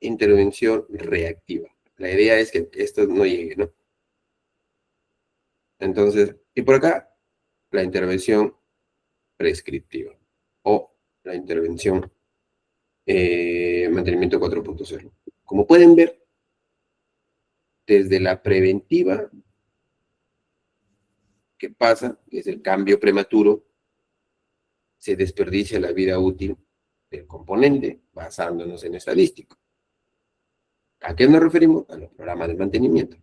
intervención reactiva. La idea es que esto no llegue, ¿no? Entonces, y por acá, la intervención prescriptiva o la intervención mantenimiento 4.0. Como pueden ver, desde la preventiva, ¿qué pasa? Que es el cambio prematuro, se desperdicia la vida útil del componente basándonos en estadístico. ¿A qué nos referimos? A los programas de mantenimiento.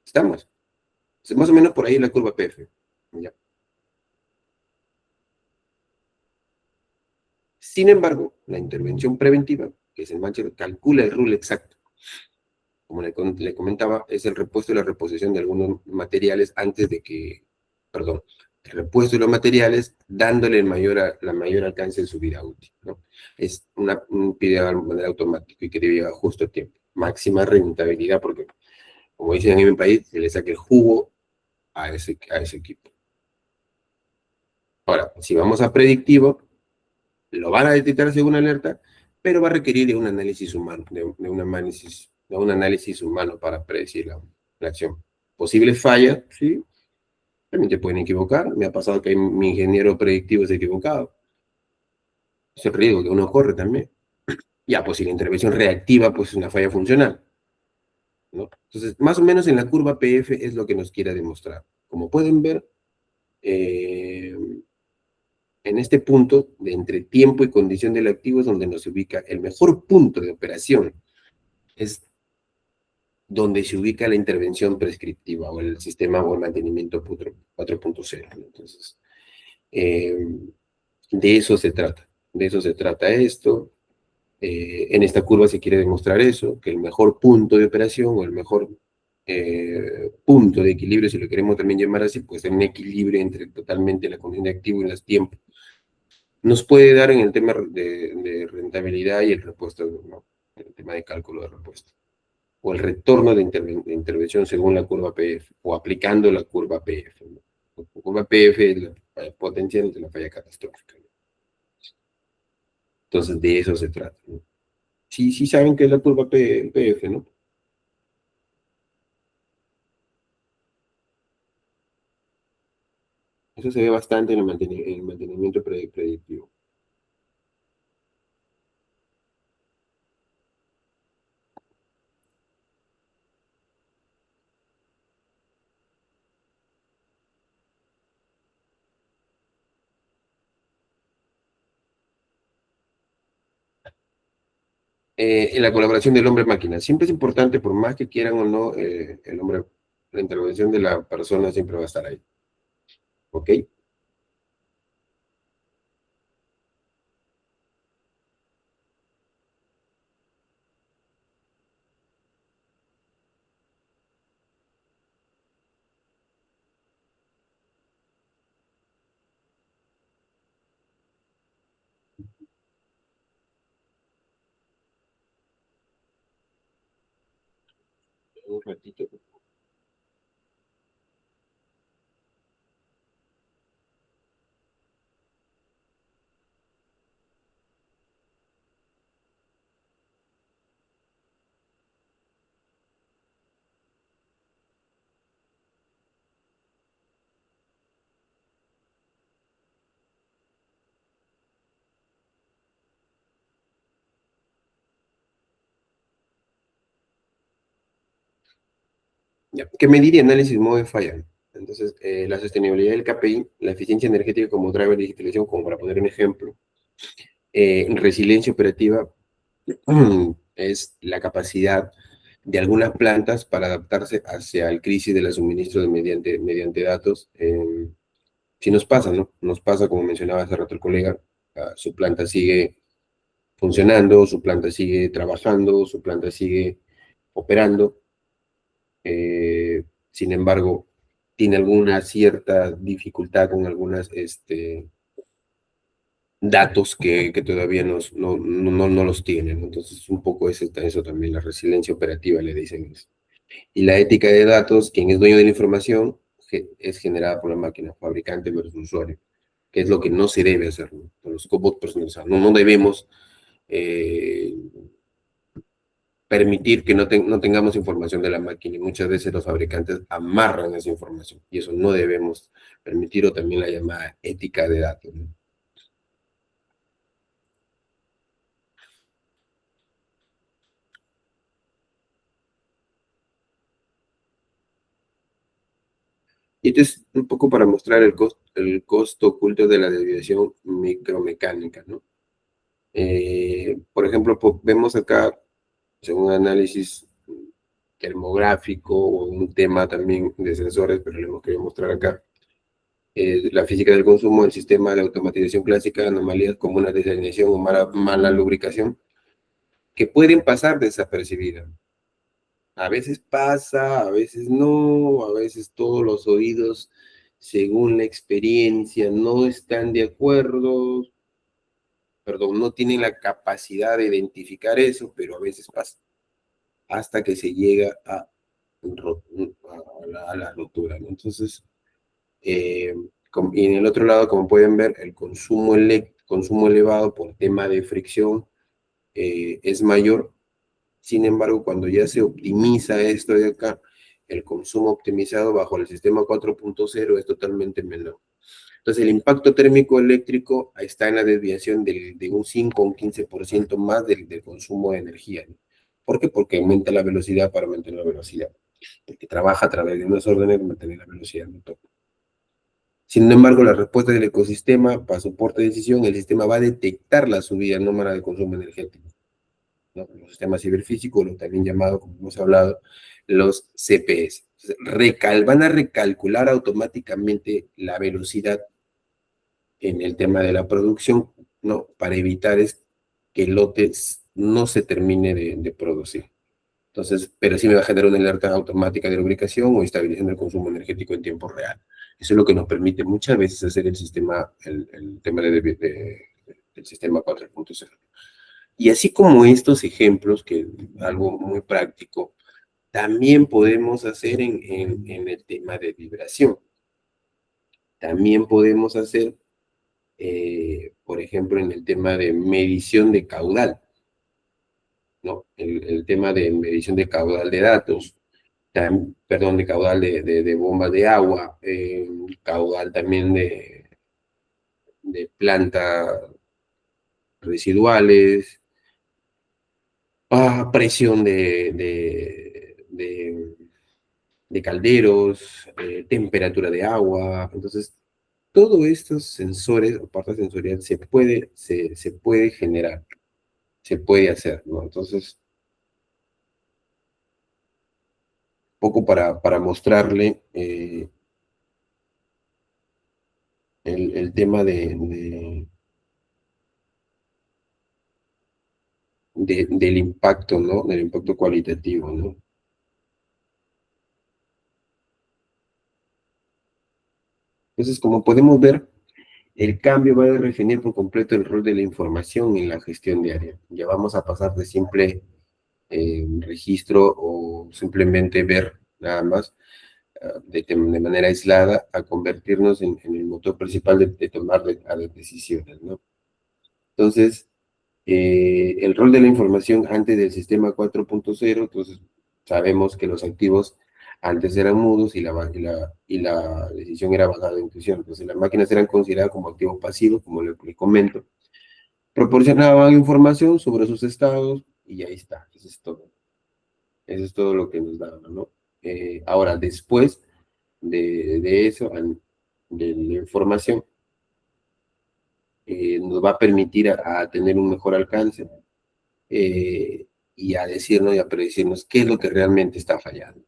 ¿Estamos? Entonces, más o menos por ahí la curva PF. ¿Ya? Sin embargo, la intervención preventiva, que es el Manchester, calcula el rule exacto. Como le comentaba, es el repuesto y la reposición de algunos materiales antes de que, perdón, el repuesto de los materiales dándole la mayor alcance de su vida útil, ¿no? Es un pide de manera automática y que debe llegar justo a tiempo. Máxima rentabilidad, porque, como dicen en mi país, se le saca el jugo a ese equipo. Ahora, si vamos a predictivo, lo van a detectar según alerta, pero va a requerir de un análisis humano, de un análisis humano para predecir la acción. Posibles fallas, sí, también te pueden equivocar. Me ha pasado que mi ingeniero predictivo se ha equivocado. Es el riesgo que uno corre también. Ya, pues si la intervención reactiva, pues es una falla funcional, ¿no? Entonces, más o menos en la curva PF es lo que nos quiere demostrar. Como pueden ver, eh, en este punto de entre tiempo y condición del activo es donde nos ubica el mejor punto de operación. Es donde se ubica la intervención prescriptiva o el sistema o el mantenimiento 4.0. Entonces, eh, de eso se trata. De eso se trata esto. En esta curva se quiere demostrar eso, que el mejor punto de operación o el mejor punto de equilibrio, si lo queremos también llamar así, pues un equilibrio entre totalmente la condición de activo y los tiempos, nos puede dar en el tema de rentabilidad y el repuesto, ¿no? El tema de cálculo de repuesto. O el retorno de intervención según la curva PF, o aplicando la curva PF, ¿no? La curva PF es la falla potencial de la falla catastrófica, ¿no? Entonces, de eso se trata, ¿no? Sí, sí saben que es la curva PF, ¿no? Eso se ve bastante en el mantenimiento predictivo. En la colaboración del hombre-máquina. Siempre es importante, por más que quieran o no, la intervención de la persona siempre va a estar ahí. ¿Ok? Un ratito. Ya. ¿Qué medir y análisis MOVE fallan? Entonces, la sostenibilidad del KPI, la eficiencia energética como driver de digitalización, como para poner un ejemplo, resiliencia operativa es la capacidad de algunas plantas para adaptarse hacia el crisis de la suministro mediante datos. Si nos pasa, ¿no? Nos pasa, como mencionaba hace rato el colega, su planta sigue funcionando, su planta sigue trabajando, su planta sigue operando, sin embargo, tiene alguna cierta dificultad con algunos datos que todavía no los tienen. Entonces, un poco eso también, la resiliencia operativa, le dicen eso. Y la ética de datos, quien es dueño de la información, es generada por la máquina, fabricante versus usuario, que es lo que no se debe hacer, ¿no? Los cobots personalizados. No debemos eh, permitir que no tengamos información de la máquina, y muchas veces los fabricantes amarran esa información y eso no debemos permitir, o también la llamada ética de datos, ¿no? Y esto es un poco para mostrar el costo oculto de la desviación micromecánica, ¿no? Por ejemplo, vemos acá, según un análisis termográfico o un tema también de sensores, pero le hemos querido mostrar acá, la física del consumo, el sistema de automatización clásica, anomalías como una desalineación o mala lubricación, que pueden pasar desapercibidas. A veces pasa, a veces no, a veces todos los oídos, según la experiencia, no están de acuerdo, perdón, no tienen la capacidad de identificar eso, pero a veces pasa, hasta que se llega a la rotura, ¿no? Entonces, eh, y en el otro lado, como pueden ver, el consumo elevado por tema de fricción es mayor. Sin embargo, cuando ya se optimiza esto de acá, el consumo optimizado bajo el sistema 4.0 es totalmente menor. Entonces, el impacto térmico eléctrico está en la desviación de un 5 o un 15% más del consumo de energía, ¿no? ¿Por qué? Porque aumenta la velocidad para mantener la velocidad. El que trabaja a través de unas órdenes de mantener la velocidad no toca. Sin embargo, la respuesta del ecosistema para soporte de decisión, el sistema va a detectar la subida anómala de consumo energético, ¿no? Los sistemas ciberfísicos, lo también llamado, como hemos hablado, los CPS. Van a recalcular automáticamente la velocidad en el tema de la producción, ¿no? Para evitar que el lote no se termine de producir. Entonces, pero sí me va a generar una alerta automática de lubricación o estabilizando el consumo energético en tiempo real. Eso es lo que nos permite muchas veces hacer el tema del sistema 4.0. Y así como estos ejemplos, que algo muy práctico, también podemos hacer en el tema de vibración. También podemos hacer, por ejemplo, en el tema de medición de caudal, ¿no? El tema de medición de caudal de datos, perdón, de caudal de bombas de agua, caudal también de plantas residuales, presión de calderos, temperatura de agua. Entonces, todos estos sensores o parte sensorial se puede generar. se puede hacer, ¿no? Entonces, poco para mostrarle el tema del impacto, ¿no? Del impacto cualitativo, ¿no? Entonces, como podemos ver, el cambio va a definir por completo el rol de la información en la gestión diaria. Ya vamos a pasar de simple registro o simplemente ver nada más de manera aislada a convertirnos en el motor principal de tomar decisiones, ¿no? Entonces, el rol de la información antes del sistema 4.0, entonces sabemos que los activos antes eran mudos y la decisión era basada en intuición. Entonces las máquinas eran consideradas como activos pasivos, como le comento. Proporcionaban información sobre sus estados y ahí está, eso es todo. Eso es todo lo que nos daban, ¿no? Ahora, después de eso, de la información, nos va a permitir a tener un mejor alcance y a decirnos y a predecirnos qué es lo que realmente está fallando.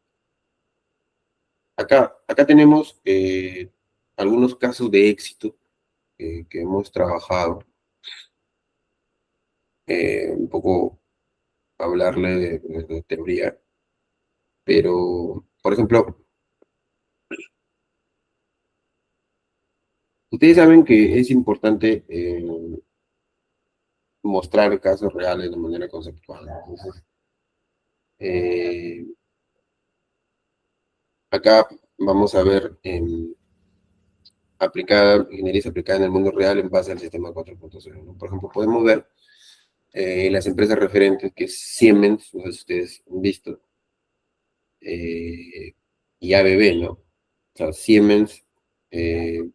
Acá tenemos algunos casos de éxito que hemos trabajado, un poco hablarle de teoría, pero, por ejemplo, ustedes saben que es importante mostrar casos reales de manera conceptual. Entonces, eh, acá vamos a ver ingeniería aplicada en el mundo real en base al sistema 4.0, ¿no? Por ejemplo, podemos ver las empresas referentes, que es Siemens, no sé si ustedes han visto, eh, y ABB, ¿no? O sea, Siemens, eh,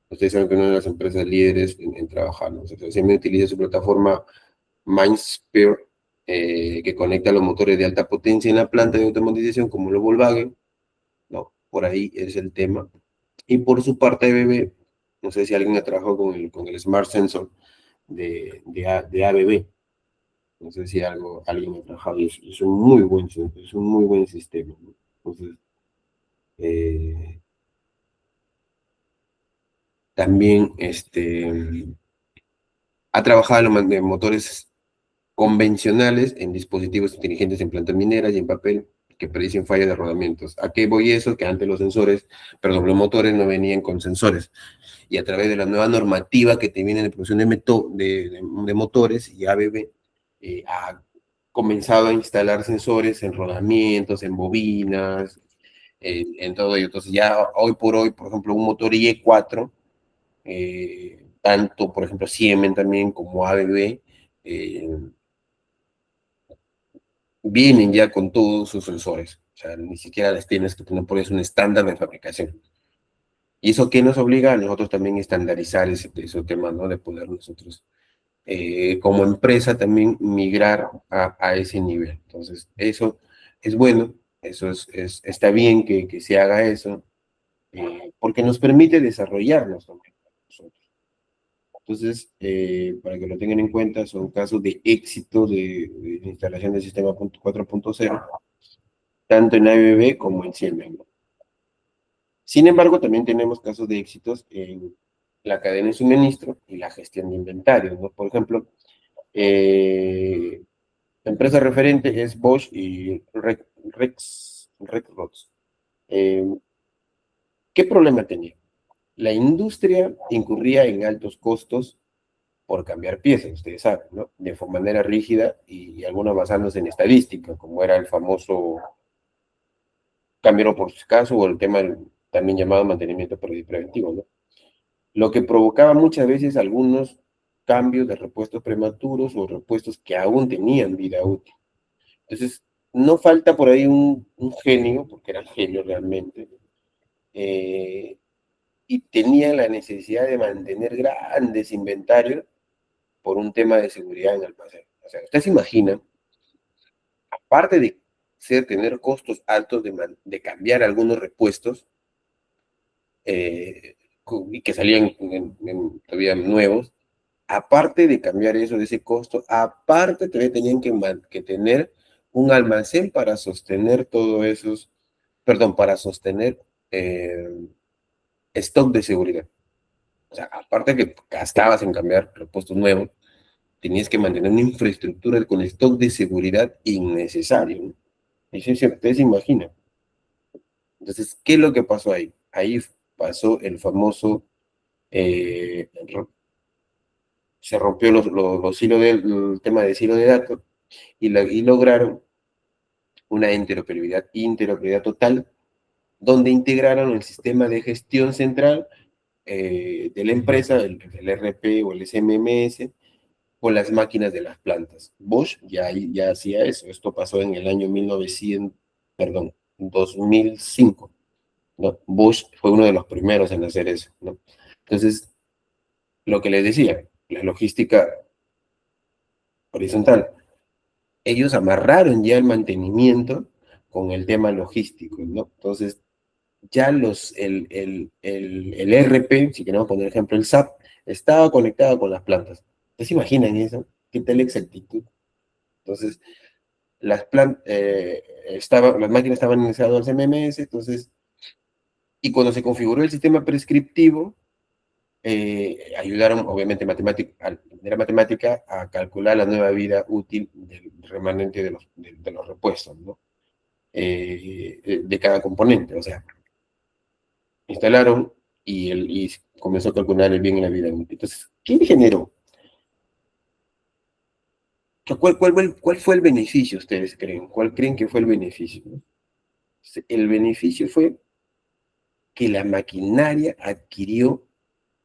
ustedes saben que es una de las empresas líderes en trabajar, ¿no? O sea, Siemens utiliza su plataforma MindSphere, que conecta los motores de alta potencia en la planta de automatización, como los Volkswagen, ¿no? Por ahí es el tema. Y por su parte, ABB, no sé si alguien ha trabajado con el Smart Sensor de ABB. No sé si alguien ha trabajado y es un muy buen, es un muy buen sistema, ¿no? Entonces, eh, también ha trabajado en motores convencionales en dispositivos inteligentes en plantas mineras y en papel que predicen fallas de rodamientos. ¿A qué voy eso? Que antes los motores no venían con sensores. Y a través de la nueva normativa que te viene de producción de motores y ABB, ha comenzado a instalar sensores en rodamientos, en bobinas, en todo ello. Entonces ya hoy por hoy, por ejemplo, un motor IE4, tanto por ejemplo Siemens también como ABB, eh, vienen ya con todos sus sensores. O sea, ni siquiera les tienes que poner por eso un estándar de fabricación. Y eso que nos obliga a nosotros también estandarizar ese tema, ¿no? De poder nosotros, como empresa, también migrar a ese nivel. Entonces, eso es bueno, está bien que se haga eso, porque nos permite desarrollarnos también nosotros. Entonces, para que lo tengan en cuenta, son casos de éxito de instalación del sistema 4.0, tanto en ABB como en Siemens, ¿no? Sin embargo, también tenemos casos de éxitos en la cadena de suministro y la gestión de inventarios, ¿no? Por ejemplo, eh, la empresa referente es Bosch y Rexroth. Eh, ¿Qué problema tenía? La industria incurría en altos costos por cambiar piezas, ustedes saben, ¿no? De manera rígida y algunas basándose en estadística, como era el famoso cambio por si acaso o el tema también llamado mantenimiento preventivo, ¿no? Lo que provocaba muchas veces algunos cambios de repuestos prematuros o repuestos que aún tenían vida útil. Entonces, no falta por ahí un genio, porque era genio realmente, eh, y tenía la necesidad de mantener grandes inventarios por un tema de seguridad en el almacén. O sea, usted se imagina, aparte de tener costos altos de cambiar algunos repuestos, y que salían todavía nuevos, aparte de cambiar eso de ese costo, aparte también tenían que tener un almacén para sostener todos esos, perdón, para sostener eh, stock de seguridad. O sea, aparte que gastabas en cambiar repuestos nuevos, tenías que mantener una infraestructura con stock de seguridad innecesario, ¿no? Y sí, sí, ustedes se imaginan. Entonces, ¿qué es lo que pasó ahí? Ahí pasó el famoso, eh, se rompió los hilos el tema de hilo de datos y lograron una interoperabilidad total, donde integraron el sistema de gestión central de la empresa, el RP o el SMMS, con las máquinas de las plantas. Bosch ya hacía eso. Esto pasó en el año 1900, perdón, 2005, ¿no? Bosch fue uno de los primeros en hacer eso, ¿no? Entonces, lo que les decía, la logística horizontal, ellos amarraron ya el mantenimiento con el tema logístico, ¿no? Entonces, ya el RP, si queremos poner ejemplo, el SAP, estaba conectado con las plantas. ¿Ustedes se imaginan eso? ¿Qué tal exactitud? Entonces, las máquinas estaban iniciadas al CMMS, entonces, y cuando se configuró el sistema prescriptivo, ayudaron, obviamente, de manera matemática a calcular la nueva vida útil del remanente de los repuestos, ¿no? De cada componente. O sea, instalaron y comenzó a calcular el bien y la vida útil. Entonces, ¿quién generó? ¿Cuál fue el beneficio, ustedes creen? ¿Cuál creen que fue el beneficio? El beneficio fue que la maquinaria adquirió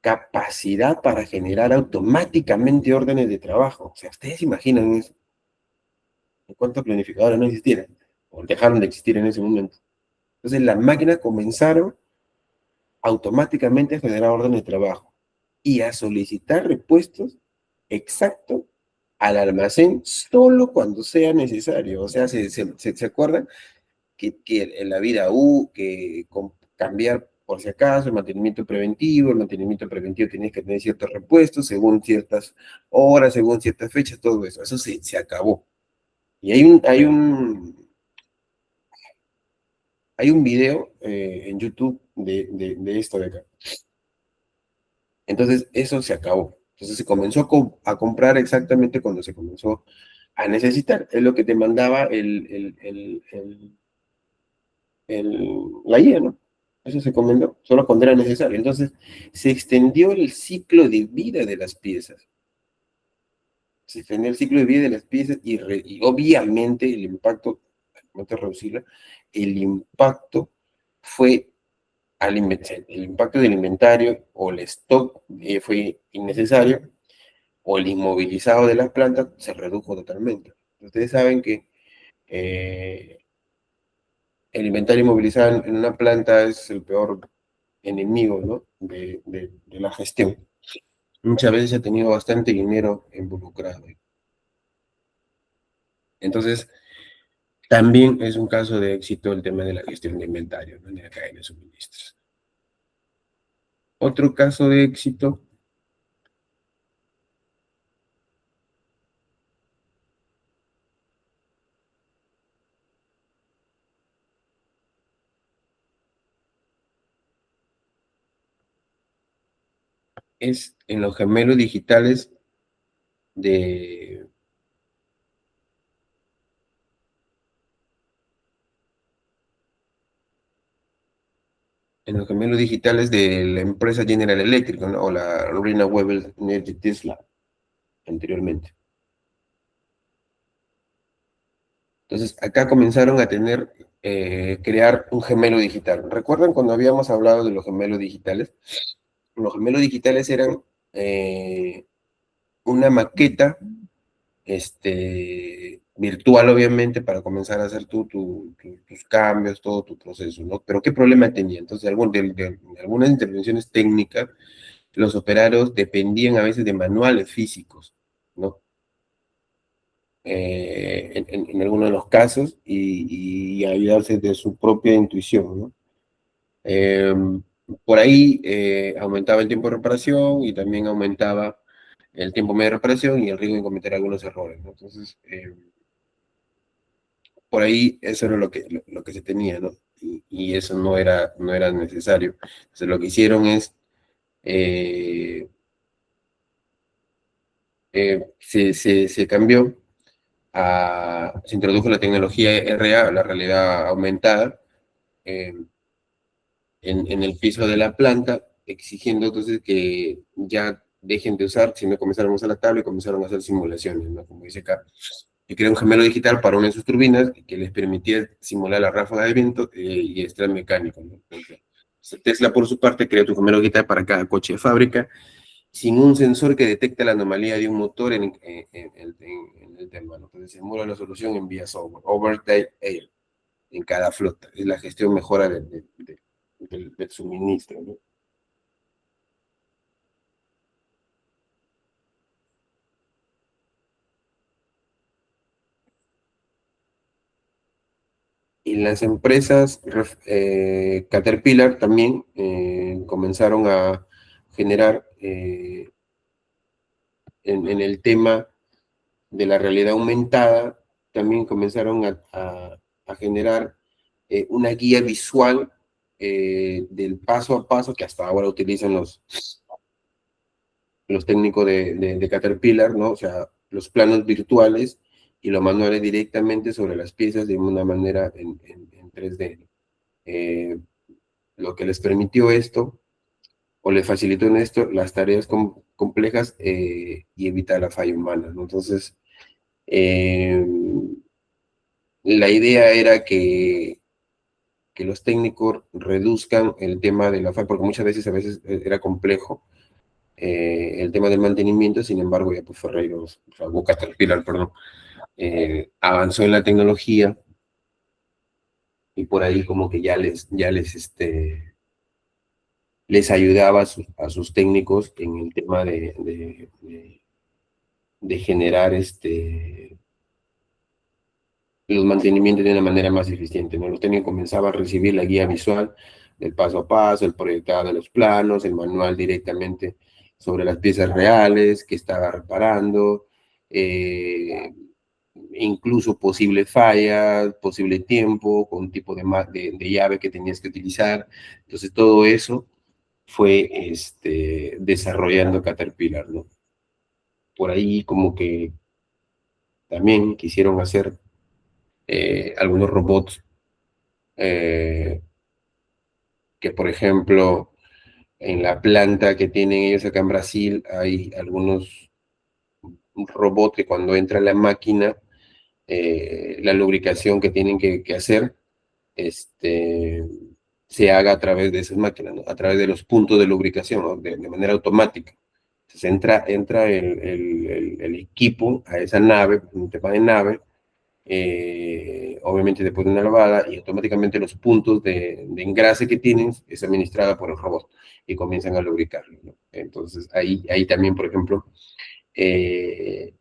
capacidad para generar automáticamente órdenes de trabajo. O sea, ¿ustedes imaginan eso? ¿Cuántos planificadores no existieran? O dejaron de existir en ese momento. Entonces, las máquinas comenzaron automáticamente a generar órdenes de trabajo y a solicitar repuestos exactos al almacén solo cuando sea necesario. O sea, ¿se acuerdan que en la vida que cambiar por si acaso, el mantenimiento preventivo tienes que tener ciertos repuestos según ciertas horas, según ciertas fechas, todo eso? Eso se acabó. Y hay un video en YouTube de esto de acá. Entonces, eso se acabó. Entonces, se comenzó a comprar exactamente cuando se comenzó a necesitar. Es lo que te mandaba la guía, ¿no? Eso se comentó, solo cuando era necesario. Entonces, se extendió el ciclo de vida de las piezas. Se extendió el ciclo de vida de las piezas y obviamente el impacto, al momento de reducirla, el impacto fue el impacto del inventario o el stock fue innecesario o el inmovilizado de las plantas se redujo totalmente. Ustedes saben que eh, el inventario inmovilizado en una planta es el peor enemigo, ¿no? de la gestión. Muchas veces se ha tenido bastante dinero involucrado. Entonces, también es un caso de éxito el tema de la gestión de inventario, ¿no? En la cadena de suministros. Otro caso de éxito es en los gemelos digitales de, en los gemelos digitales de la empresa General Electric, ¿no? O la Renewable Energy Tesla anteriormente. Entonces, acá comenzaron a crear un gemelo digital. ¿Recuerdan cuando habíamos hablado de los gemelos digitales? Los gemelos digitales eran una maqueta virtual, obviamente, para comenzar a hacer tus cambios, todo tu proceso, ¿no? Pero ¿qué problema tenía? Entonces, algunas intervenciones técnicas, los operarios dependían a veces de manuales físicos, ¿no? En algunos de los casos y ayudarse de su propia intuición, ¿no? Eh, por ahí aumentaba el tiempo de reparación y también aumentaba el tiempo medio de reparación y el riesgo de cometer algunos errores, ¿no? Entonces, por ahí eso era lo que se tenía, ¿no? Y eso no era necesario. Entonces, lo que hicieron es, eh, se cambió, se introdujo la tecnología RA, la realidad aumentada, eh, en el piso de la planta, exigiendo entonces que ya dejen de usar, sino comenzaron a usar la tabla y comenzaron a hacer simulaciones, ¿no? Como dice acá. Y creó un gemelo digital para una de sus turbinas que les permitía simular la ráfaga de viento y estrés mecánico, ¿no? Entonces, Tesla, por su parte, creó un gemelo digital para cada coche de fábrica, sin un sensor que detecte la anomalía de un motor en el tema, ¿no? Entonces, simula la solución en vía software, over the air, en cada flota. Es la gestión mejora del suministro, ¿no? Y las empresas, Caterpillar también, comenzaron a generar, en el tema de la realidad aumentada, también comenzaron a generar una guía visual del paso a paso que hasta ahora utilizan los técnicos de Caterpillar, ¿no? O sea, los planos virtuales y los manuales directamente sobre las piezas de una manera en 3D. Eh, lo que les permitió esto, o les facilitó en esto, las tareas complejas y evitar la falla humana, ¿no? Entonces, eh, la idea era que los técnicos reduzcan el tema de la falla, porque muchas veces, a veces era complejo el tema del mantenimiento. Sin embargo, ya pues Ferreiros, o sea, Boca Caterpillar, perdón, avanzó en la tecnología y por ahí como que les ayudaba a sus técnicos en el tema de generar los mantenimientos de una manera más eficiente, ¿no? Los técnicos comenzaban a recibir la guía visual del paso a paso, el proyectado de los planos, el manual directamente sobre las piezas reales que estaba reparando, eh, incluso posible falla, posible tiempo, con tipo de llave que tenías que utilizar. Entonces todo eso fue desarrollando Caterpillar, ¿no? Por ahí como que también quisieron hacer algunos robots eh, que, por ejemplo, en la planta que tienen ellos acá en Brasil, hay algunos robots que cuando entra la máquina, la lubricación que tienen que hacer, este, se haga a través de esas máquinas, ¿no? A través de los puntos de lubricación, ¿no? De manera automática. Entonces entra el equipo a esa nave, un tema de nave, obviamente después de una lavada, y automáticamente los puntos de engrase que tienen es administrada por el robot y comienzan a lubricarlo, ¿no? Entonces ahí también, por ejemplo, eh,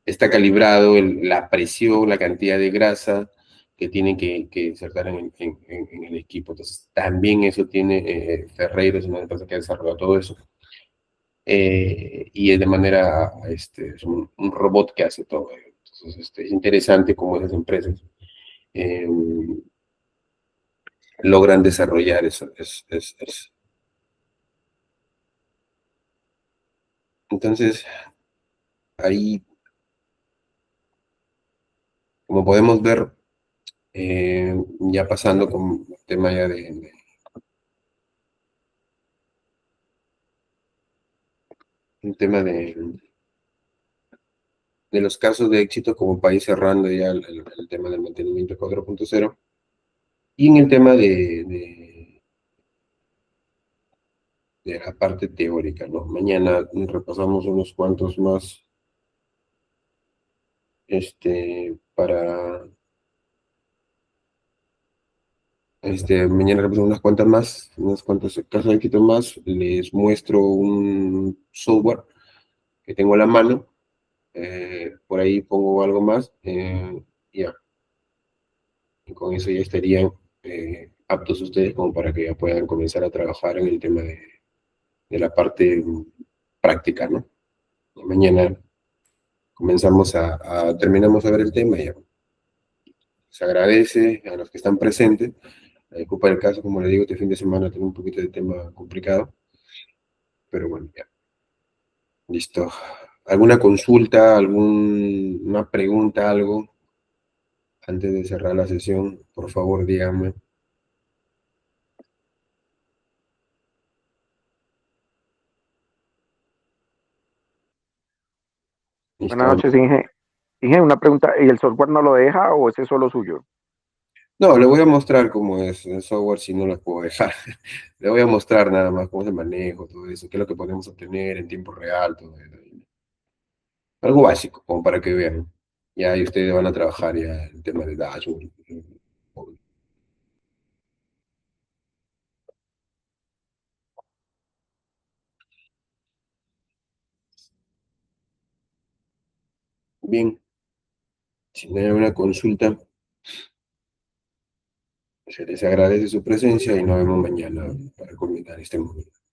está calibrado la presión, la cantidad de grasa que tienen que insertar en el equipo. Entonces también eso tiene Ferreira, es una empresa que ha desarrollado todo eso. Y es de manera, es un robot que hace todo. Entonces, es interesante cómo esas empresas eh, logran desarrollar eso. Entonces, ahí, como podemos ver, ya pasando con el tema ya el tema de los casos de éxito como país, cerrando ya el tema del mantenimiento 4.0, y en el tema de la parte teórica, ¿no? Mañana repasamos unos cuantos más, para, mañana repasamos unas cuantas más, unas cuantas casos de éxito más, les muestro un software que tengo a la mano, por ahí pongo algo más, ya, y con eso ya estarían aptos ustedes como para que ya puedan comenzar a trabajar en el tema de la parte práctica, ¿no? Y mañana comenzamos terminamos a ver el tema y ya. Se agradece a los que están presentes. Ocupa el caso, como le digo, este fin de semana tengo un poquito de tema complicado, pero bueno, ya. Listo. ¿Alguna consulta, alguna pregunta, algo antes de cerrar la sesión? Por favor, díganme. Buenas Listo. noches, Inge. Inge, una pregunta, ¿y el software no lo deja o ese es solo suyo? No, le voy a mostrar cómo es el software si no lo puedo dejar. Le voy a mostrar nada más cómo es el manejo, todo eso, qué es lo que podemos obtener en tiempo real, todo eso. Algo básico, como para que vean. Ya ahí ustedes van a trabajar ya el tema de dashboard. Bien, si no hay una consulta, se les agradece su presencia y nos vemos mañana para comentar este momento.